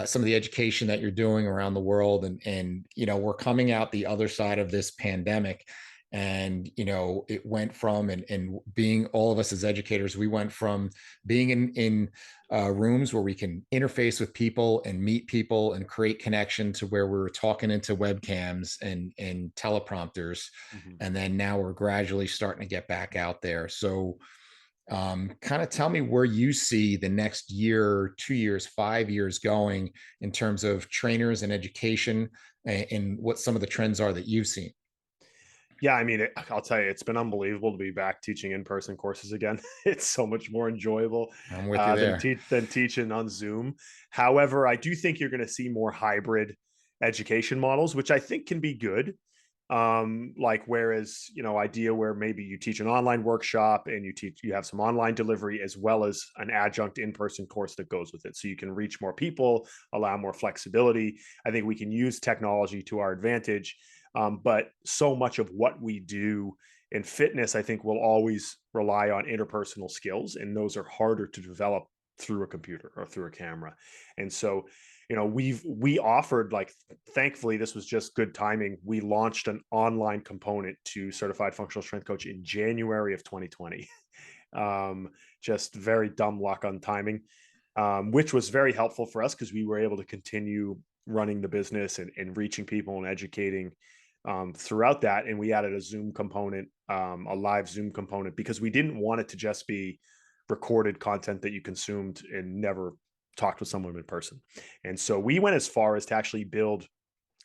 some of the education that you're doing around the world, and we're coming out the other side of this pandemic, and it went from, and being, all of us as educators, we went from being in rooms where we can interface with people and meet people and create connection, to where we were talking into webcams and teleprompters. Mm-hmm. And then now we're gradually starting to get back out there. So kind of tell me where you see the next year, 2 years, 5 years going in terms of trainers and education, and what some of the trends are that you've seen. Yeah, I mean, I'll tell you, it's been unbelievable to be back teaching in-person courses again. It's so much more enjoyable I'm with you there. than teaching on Zoom. However, I do think you're going to see more hybrid education models, which I think can be good. Like, whereas, idea where maybe you teach an online workshop and you have some online delivery as well as an adjunct in-person course that goes with it, so you can reach more people, allow more flexibility. I think we can use technology to our advantage. But so much of what we do in fitness, I think, will always rely on interpersonal skills, and those are harder to develop through a computer or through a camera. And so, we offered, like, thankfully, this was just good timing. We launched an online component to Certified Functional Strength Coach in January of 2020. Just very dumb luck on timing, which was very helpful for us because we were able to continue running the business and reaching people and educating throughout that. And we added a Zoom component, a live Zoom component, because we didn't want it to just be recorded content that you consumed and never talked with someone in person. And so we went as far as to actually build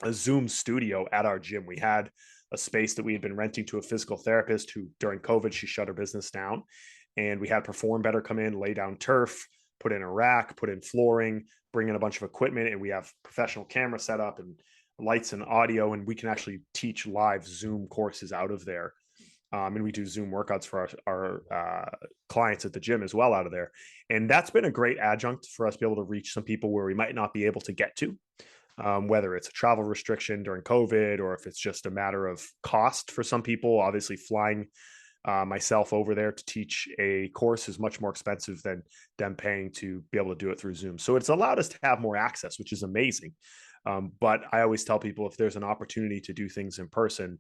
a Zoom studio at our gym. We had a space that we had been renting to a physical therapist who, during COVID, she shut her business down. And we had Perform Better come in, lay down turf, put in a rack, put in flooring, bring in a bunch of equipment, and we have professional camera set up and lights and audio, and we can actually teach live Zoom courses out of there. And we do Zoom workouts for our clients at the gym as well out of there. And that's been a great adjunct for us to be able to reach some people where we might not be able to get to, whether it's a travel restriction during COVID, or if it's just a matter of cost for some people. Obviously, flying myself over there to teach a course is much more expensive than them paying to be able to do it through Zoom. So it's allowed us to have more access, which is amazing. But I always tell people, if there's an opportunity to do things in person,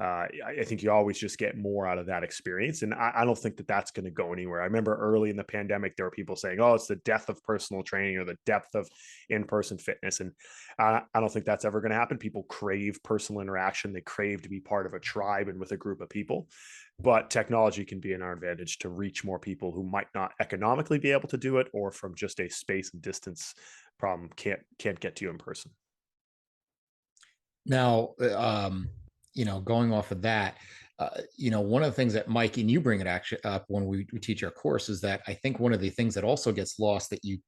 I think you always just get more out of that experience. And I don't think that that's going to go anywhere. I remember early in the pandemic, there were people saying, oh, it's the death of personal training or the depth of in-person fitness. And I don't think that's ever going to happen. People crave personal interaction. They crave to be part of a tribe and with a group of people. But technology can be in our advantage to reach more people who might not economically be able to do it, or from just a space and distance problem can't get to you in person. Now, going off of that, one of the things that Mike and you bring it actually up when we teach our course is that I think one of the things that also gets lost that you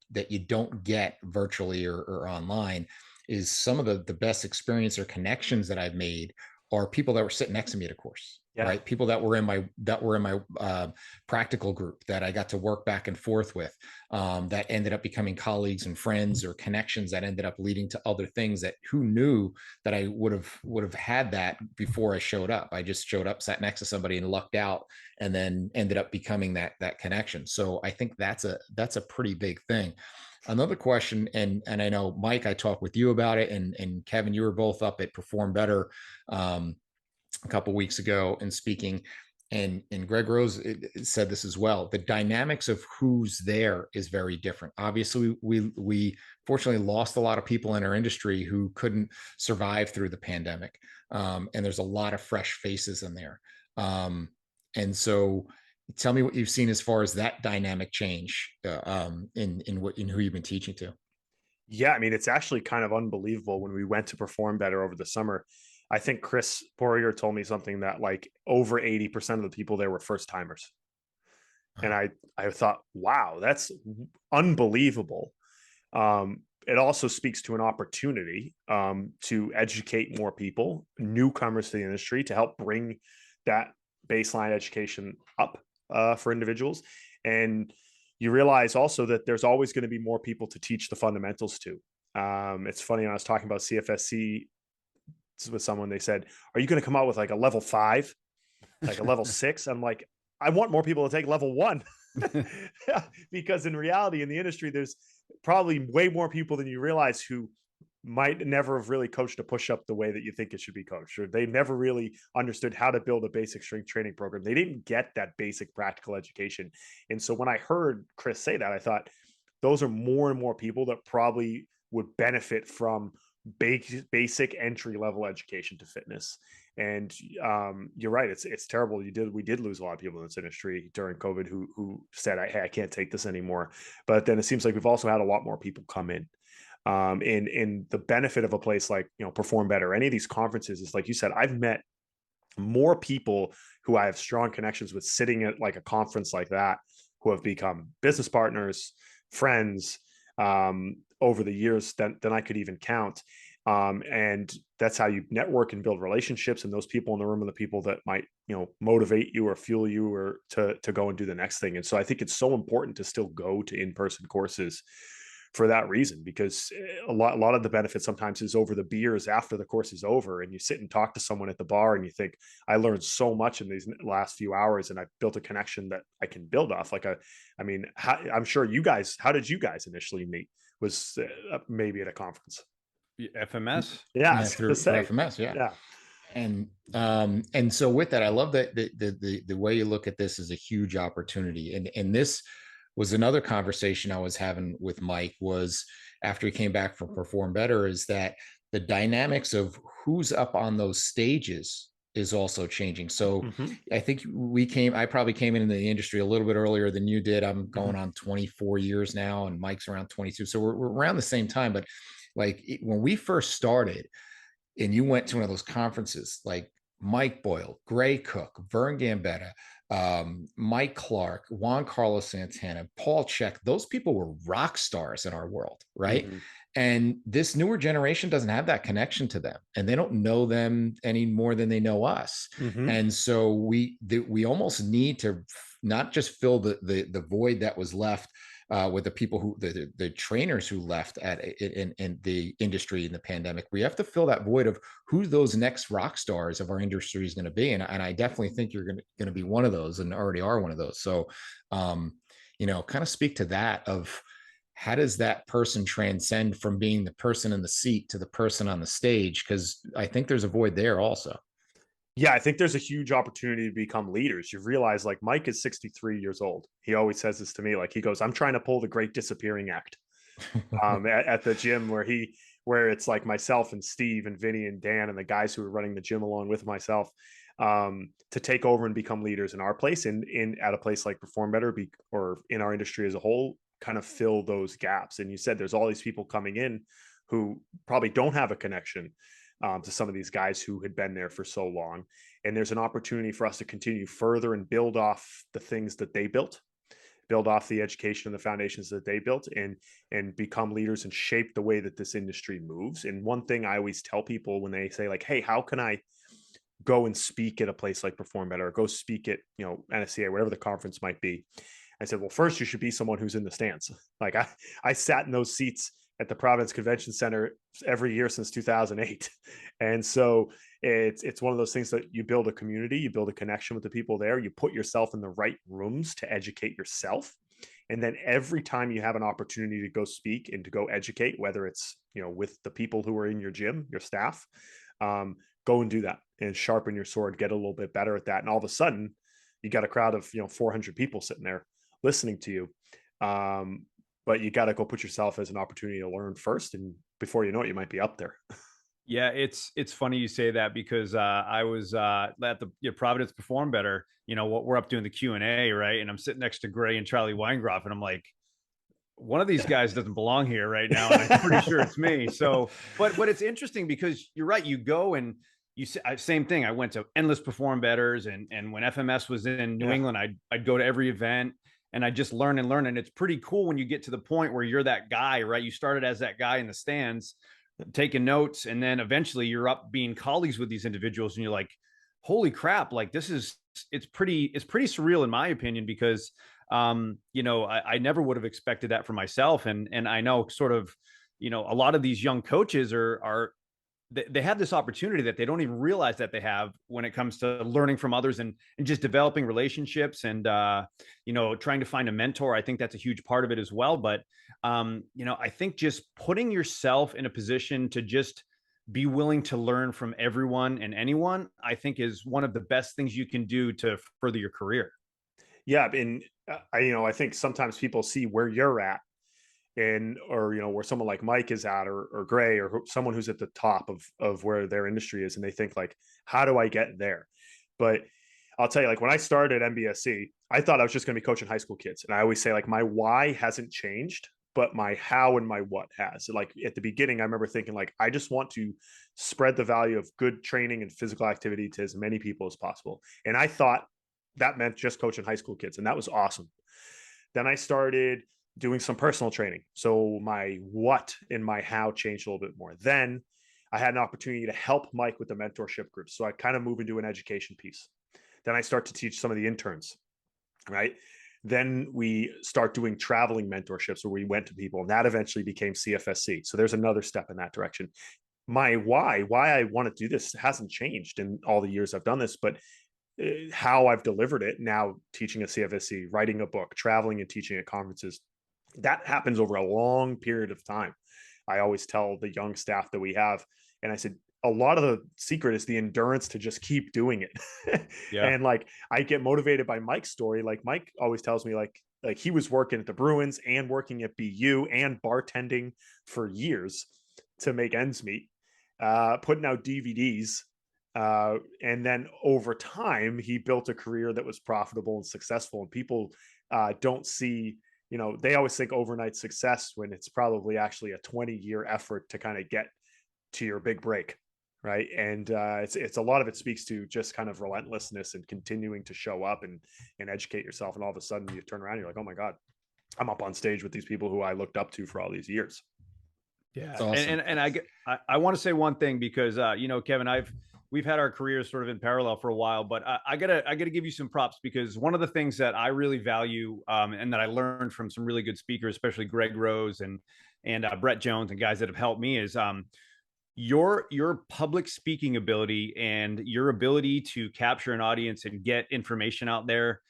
don't get virtually or online is some of the best experience or connections that I've made are people that were sitting next to me at a course. Yeah. right? People that were in my practical group that I got to work back and forth with, that ended up becoming colleagues and friends, or connections that ended up leading to other things that who knew that I would have had that before I showed up. I just showed up, sat next to somebody and lucked out, and then ended up becoming that connection. So I think that's a pretty big thing. Another question, and I know Mike, I talked with you about it, and Kevin, you were both up at Perform Better a couple of weeks ago and speaking, and Greg Rose said this as well. The dynamics of who's there is very different. Obviously, we fortunately lost a lot of people in our industry who couldn't survive through the pandemic, and there's a lot of fresh faces in there. And so, tell me what you've seen as far as that dynamic change in who you've been teaching to. Yeah, I mean, it's actually kind of unbelievable. When we went to Perform Better over the summer, I think Chris Poirier told me something that like over 80% of the people there were first timers. And I thought, wow, that's unbelievable. It also speaks to an opportunity to educate more people, newcomers to the industry, to help bring that baseline education up for individuals. And you realize also that there's always going to be more people to teach the fundamentals to. It's funny, I was talking about CFSC with someone. They said, "Are you going to come out with like a level 5, like a level 6?" I'm like, I want more people to take level 1. Because in reality, in the industry, there's probably way more people than you realize who might never have really coached a push-up the way that you think it should be coached, or they never really understood how to build a basic strength training program. They didn't get that basic practical education. And so when I heard Chris say that, I thought those are more and more people that probably would benefit from basic entry level education to fitness. And you're right, it's terrible. We did lose a lot of people in this industry during COVID who said, "Hey, I can't take this anymore." But then it seems like we've also had a lot more people come in. And the benefit of a place like, Perform Better, any of these conferences, is like you said, I've met more people who I have strong connections with sitting at like a conference like that, who have become business partners, friends, over the years than I could even count. And that's how you network and build relationships. And those people in the room are the people that might, motivate you or fuel you or to go and do the next thing. And so I think it's so important to still go to in-person courses for that reason, because a lot of the benefit sometimes is over the beers after the course is over, and you sit and talk to someone at the bar and you think, I learned so much in these last few hours, and I've built a connection that I can build off. I mean, I'm sure how did you guys initially meet? Was maybe at a conference? FMS. Yeah, through FMS. Yeah. Yeah. And so with that, I love that the way you look at this is a huge opportunity. And this was another conversation I was having with Mike, was after he came back from Perform Better, is that the dynamics of who's up on those stages is also changing. So I think I probably came into the industry a little bit earlier than you did. I'm going on 24 years now, and Mike's around 22. So we're around the same time. But like when we first started, and you went to one of those conferences, like Mike Boyle, Gray Cook, Vern Gambetta, Mike Clark, Juan Carlos Santana, Paul Check, those people were rock stars in our world, right? And this newer generation doesn't have that connection to them, and they don't know them any more than they know us. And so we almost need to not just fill the void that was left with the people the trainers who left in the industry in the pandemic. We have to fill that void of who those next rock stars of our industry is going to be. And I definitely think you're going to be one of those, and already are one of those. So, kind of speak to that of how does that person transcend from being the person in the seat to the person on the stage? Because I think there's a void there also. Yeah, I think there's a huge opportunity to become leaders. You realize, like, Mike is 63 years old. He always says this to me. Like, he goes, "I'm trying to pull the great disappearing act." At the gym where it's like myself and Steve and Vinny and Dan and the guys who are running the gym along with myself, to take over and become leaders in our place, in at a place like Perform Better, or in our industry as a whole, kind of fill those gaps. And you said there's all these people coming in who probably don't have a connection to some of these guys who had been there for so long. And there's an opportunity for us to continue further and build off the things that they built, build off the education and the foundations that they built, and become leaders and shape the way that this industry moves. And one thing I always tell people when they say, like, "Hey, how can I go and speak at a place like Perform Better, or go speak at, NSCA, whatever the conference might be. I said, well, first you should be someone who's in the stands. Like I sat in those seats at the Providence Convention Center every year since 2008. And so it's one of those things that you build a community, you build a connection with the people there, you put yourself in the right rooms to educate yourself. And then every time you have an opportunity to go speak and to go educate, whether it's, with the people who are in your gym, your staff, go and do that and sharpen your sword, get a little bit better at that. And all of a sudden you got a crowd of, 400 people sitting there listening to you. But you got to go put yourself as an opportunity to learn first. And before you know it, you might be up there. Yeah, it's funny you say that, because I was at the Providence Perform Better, what we're up doing the Q&A, right? And I'm sitting next to Gray and Charlie Weingroff, and I'm like, one of these guys doesn't belong here right now, and I'm pretty sure it's me. So, but it's interesting because you're right. You go and you say same thing. I went to endless Perform Betters, and when FMS was in New England, I'd go to every event, and I just learn and learn. And it's pretty cool when you get to the point where you're that guy, right? You started as that guy in the stands, taking notes, and then eventually you're up being colleagues with these individuals, and you're like, holy crap, like it's pretty surreal in my opinion, because I never would have expected that for myself. And I know sort of, a lot of these young coaches they have this opportunity that they don't even realize that they have when it comes to learning from others, and just developing relationships, and trying to find a mentor. I think that's a huge part of it as well. But I think just putting yourself in a position to just be willing to learn from everyone and anyone, I think is one of the best things you can do to further your career. Yeah. And I think sometimes people see where you're at, or where someone like Mike is at, or Gray, or someone who's at the top of where their industry is, and they think like, how do I get there? But I'll tell you, like, when I started MBSC, I thought I was just going to be coaching high school kids, and I always say, like, my why hasn't changed, but my how and my what has. Like, at the beginning, I remember thinking, like, I just want to spread the value of good training and physical activity to as many people as possible, and I thought that meant just coaching high school kids, and that was awesome. Then I started doing some personal training. So my what and my how changed a little bit more. Then I had an opportunity to help Mike with the mentorship group. So I kind of move into an education piece. Then I start to teach some of the interns, right? Then we start doing traveling mentorships where we went to people, and that eventually became CFSC. So there's another step in that direction. My why I want to do this hasn't changed in all the years I've done this, but how I've delivered it now, teaching a CFSC, writing a book, traveling and teaching at conferences, that happens over a long period of time. I always tell the young staff that we have, and I said, a lot of the secret is the endurance to just keep doing it. Yeah. And like, I get motivated by Mike's story. Like, Mike always tells me, like he was working at the Bruins and working at BU and bartending for years to make ends meet, putting out DVDs. And then over time, he built a career that was profitable and successful. And people don't see, they always think overnight success, when it's probably actually a 20-year effort to kind of get to your big break. Right. And it's a lot of it speaks to just kind of relentlessness and continuing to show up and educate yourself. And all of a sudden you turn around, and you're like, oh my God, I'm up on stage with these people who I looked up to for all these years. Yeah. Awesome. And I want to say one thing, because, Kevin, we've had our careers sort of in parallel for a while, but I gotta give you some props, because one of the things that I really value, and that I learned from some really good speakers, especially Greg Rose and Brett Jones, and guys that have helped me, is your public speaking ability and your ability to capture an audience and get information out there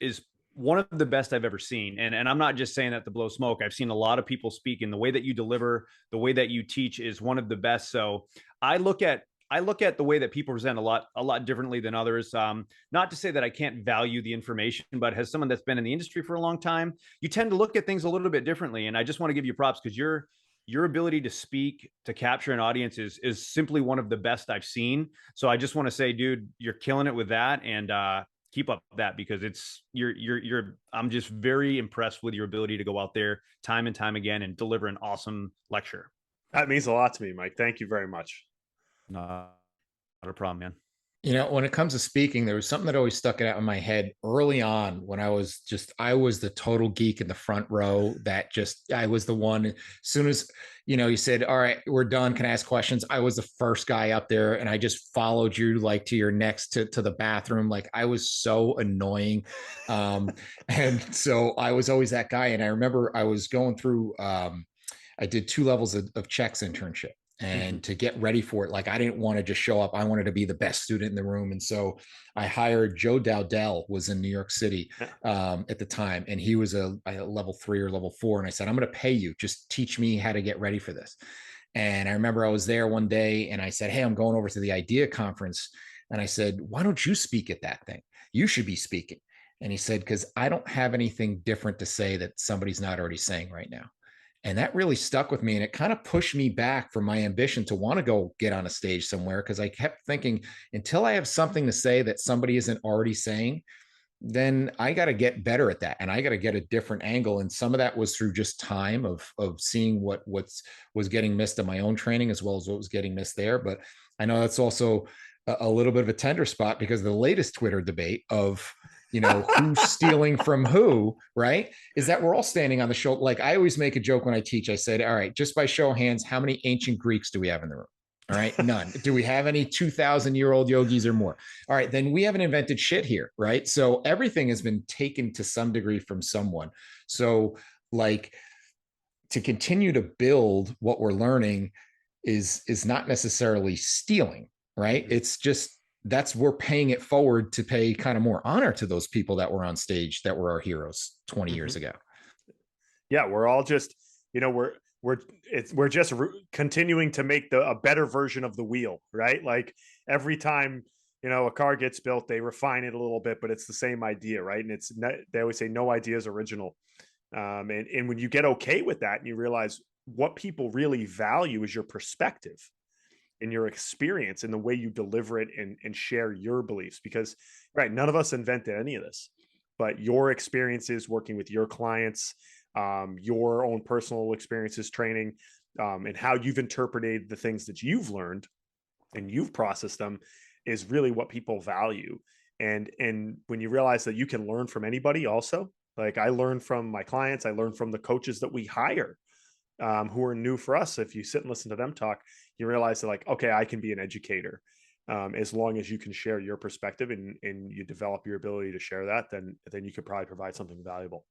is one of the best I've ever seen. And I'm not just saying that to blow smoke. I've seen a lot of people speak, and the way that you deliver, the way that you teach is one of the best. So I look at the way that people present a lot differently than others. Not to say that I can't value the information, but as someone that's been in the industry for a long time, you tend to look at things a little bit differently. And I just want to give you props, because your ability to speak, to capture an audience is simply one of the best I've seen. So I just want to say, dude, you're killing it with that, and keep up that, because I'm just very impressed with your ability to go out there time and time again and deliver an awesome lecture. That means a lot to me, Mike. Thank you very much. Not a problem, man. When it comes to speaking, there was something that always stuck out in my head early on when I was the total geek in the front row I was the one, as soon as, you said, all right, we're done. Can I ask questions? I was the first guy up there and I just followed you like to your next to the bathroom. Like I was so annoying. And so I was always that guy. And I remember I was going through, I did 2 levels of checks internship. And to get ready for it, like I didn't want to just show up. I wanted to be the best student in the room. And so I hired Joe Dowdell, was in New York City at the time. And he was a level 3 or level 4. And I said, I'm going to pay you. Just teach me how to get ready for this. And I remember I was there one day and I said, hey, I'm going over to the IDEA conference. And I said, why don't you speak at that thing? You should be speaking. And he said, because I don't have anything different to say that somebody's not already saying right now. And that really stuck with me. And it kind of pushed me back from my ambition to want to go get on a stage somewhere. Cause I kept thinking, until I have something to say that somebody isn't already saying, then I got to get better at that. And I got to get a different angle. And some of that was through just time of seeing what was getting missed in my own training, as well as what was getting missed there. But I know that's also a little bit of a tender spot because the latest Twitter debate of, who's stealing from who, right? Is that we're all standing on the shoulder. Like I always make a joke when I teach, I said, all right, just by show of hands, how many ancient Greeks do we have in the room? All right, none. Do we have any 2,000-year-old yogis or more? All right, then we haven't invented shit here, right? So everything has been taken to some degree from someone. So like to continue to build what we're learning is not necessarily stealing, right? It's just we're paying it forward to pay kind of more honor to those people that were on stage that were our heroes 20 years ago. Yeah, we're all just, we're just continuing to make a better version of the wheel, right? Like every time, a car gets built, they refine it a little bit, but it's the same idea, right? And they always say no idea is original. And when you get okay with that and you realize what people really value is your perspective and your experience and the way you deliver it and share your beliefs, because right, none of us invented any of this, but your experiences working with your clients, your own personal experiences training, and how you've interpreted the things that you've learned and you've processed them is really what people value. And when you realize that you can learn from anybody also, like I learn from my clients, I learn from the coaches that we hire, who are new for us. If you sit and listen to them talk, you realize that like, okay, I can be an educator. As long as you can share your perspective and you develop your ability to share that, then you could probably provide something valuable.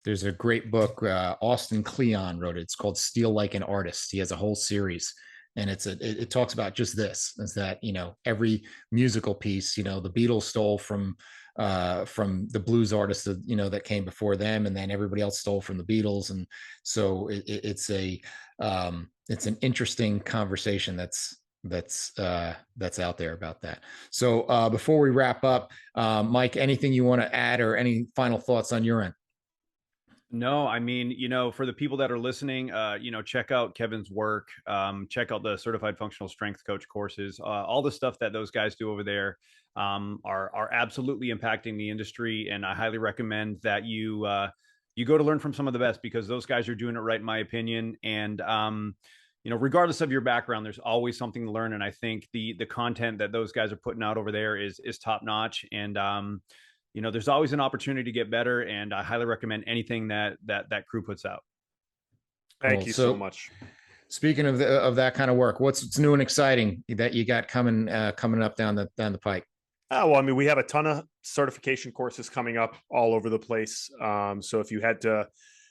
There's a great book, Austin Kleon wrote it. It's called Steal Like an Artist. He has a whole series, and it talks about just this: is that every musical piece, the Beatles stole from the blues artists that came before them, and then everybody else stole from the Beatles, and so it's an interesting conversation that's out there about that. So before we wrap up, Mike, anything you want to add or any final thoughts on your end? No, I mean, for the people that are listening, check out Kevin's work, check out the certified functional strength coach courses, all the stuff that those guys do over there, are absolutely impacting the industry. And I highly recommend that you go to learn from some of the best, because those guys are doing it right, in my opinion. And, regardless of your background, there's always something to learn. And I think the content that those guys are putting out over there is top notch. And, there's always an opportunity to get better, and I highly recommend anything that crew puts out. Thank you so much. Speaking of that kind of work, what's new and exciting that you got coming up down the pike? Well, I mean, we have a ton of certification courses coming up all over the place. So if you head to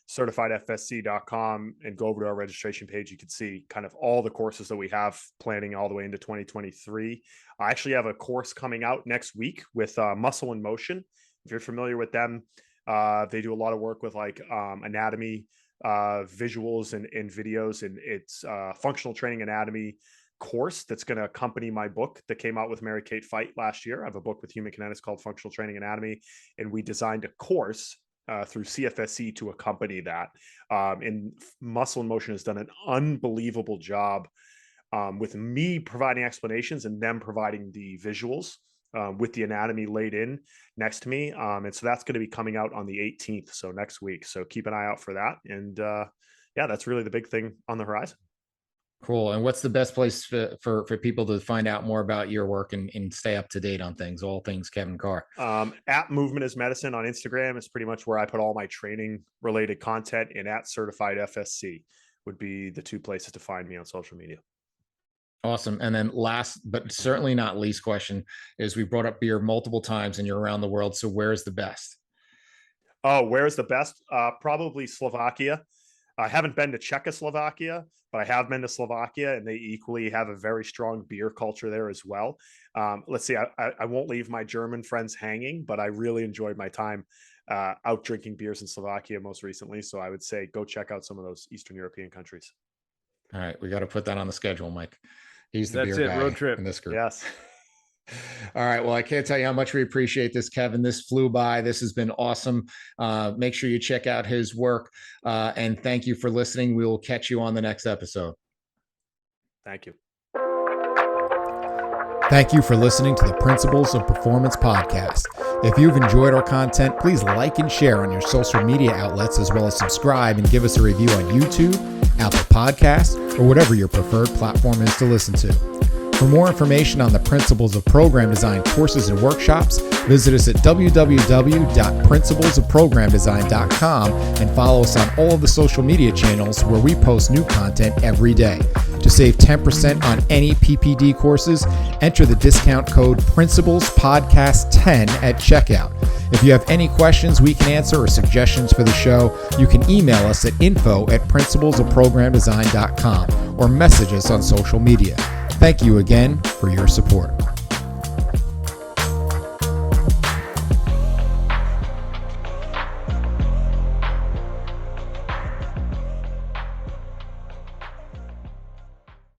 certifiedfsc.com and go over to our registration page, you can see kind of all the courses that we have planning all the way into 2023. I actually have a course coming out next week with Muscle in Motion. If you're familiar with them, they do a lot of work with like anatomy, visuals and videos, and it's functional training anatomy course that's going to accompany my book that came out with Mary Kate Fight last year. I have a book with Human Kinetics called Functional Training Anatomy, and we designed a course through CFSC to accompany that. And Muscle in Motion has done an unbelievable job with me providing explanations and them providing the visuals with the anatomy laid in next to me. And so that's going to be coming out on the 18th, so next week. So keep an eye out for that. And yeah, that's really the big thing on the horizon. Cool. And what's the best place for people to find out more about your work and stay up to date on things, all things Kevin Carr? At Movement is Medicine on Instagram is pretty much where I put all my training related content, and at Certified FSC would be the two places to find me on social media. Awesome. And then last, but certainly not least question is, we brought up beer multiple times and you're around the world. So where's the best? Oh, where's the best? Probably Slovakia. I haven't been to Czechoslovakia, but I have been to Slovakia, and they equally have a very strong beer culture there as well. Let's see, I won't leave my German friends hanging, but I really enjoyed my time out drinking beers in Slovakia most recently. So I would say go check out some of those Eastern European countries. All right. We got to put that on the schedule, Mike. He's the That's beer it. guy Road trip in this group. Yes. All right. Well, I can't tell you how much we appreciate this, Kevin. This flew by. This has been awesome. Make sure you check out his work. And thank you for listening. We will catch you on the next episode. Thank you. Thank you for listening to the Principles of Performance podcast. If you've enjoyed our content, please like and share on your social media outlets, as well as subscribe and give us a review on YouTube, Apple Podcasts, or whatever your preferred platform is to listen to. For more information on the Principles of Program Design courses and workshops, visit us at www.principlesofprogramdesign.com and follow us on all of the social media channels where we post new content every day. To save 10% on any PPD courses, enter the discount code PRINCIPLESPODCAST10 at checkout. If you have any questions we can answer or suggestions for the show, you can email us at info@principlesofprogramdesign.com or message us on social media. Thank you again for your support.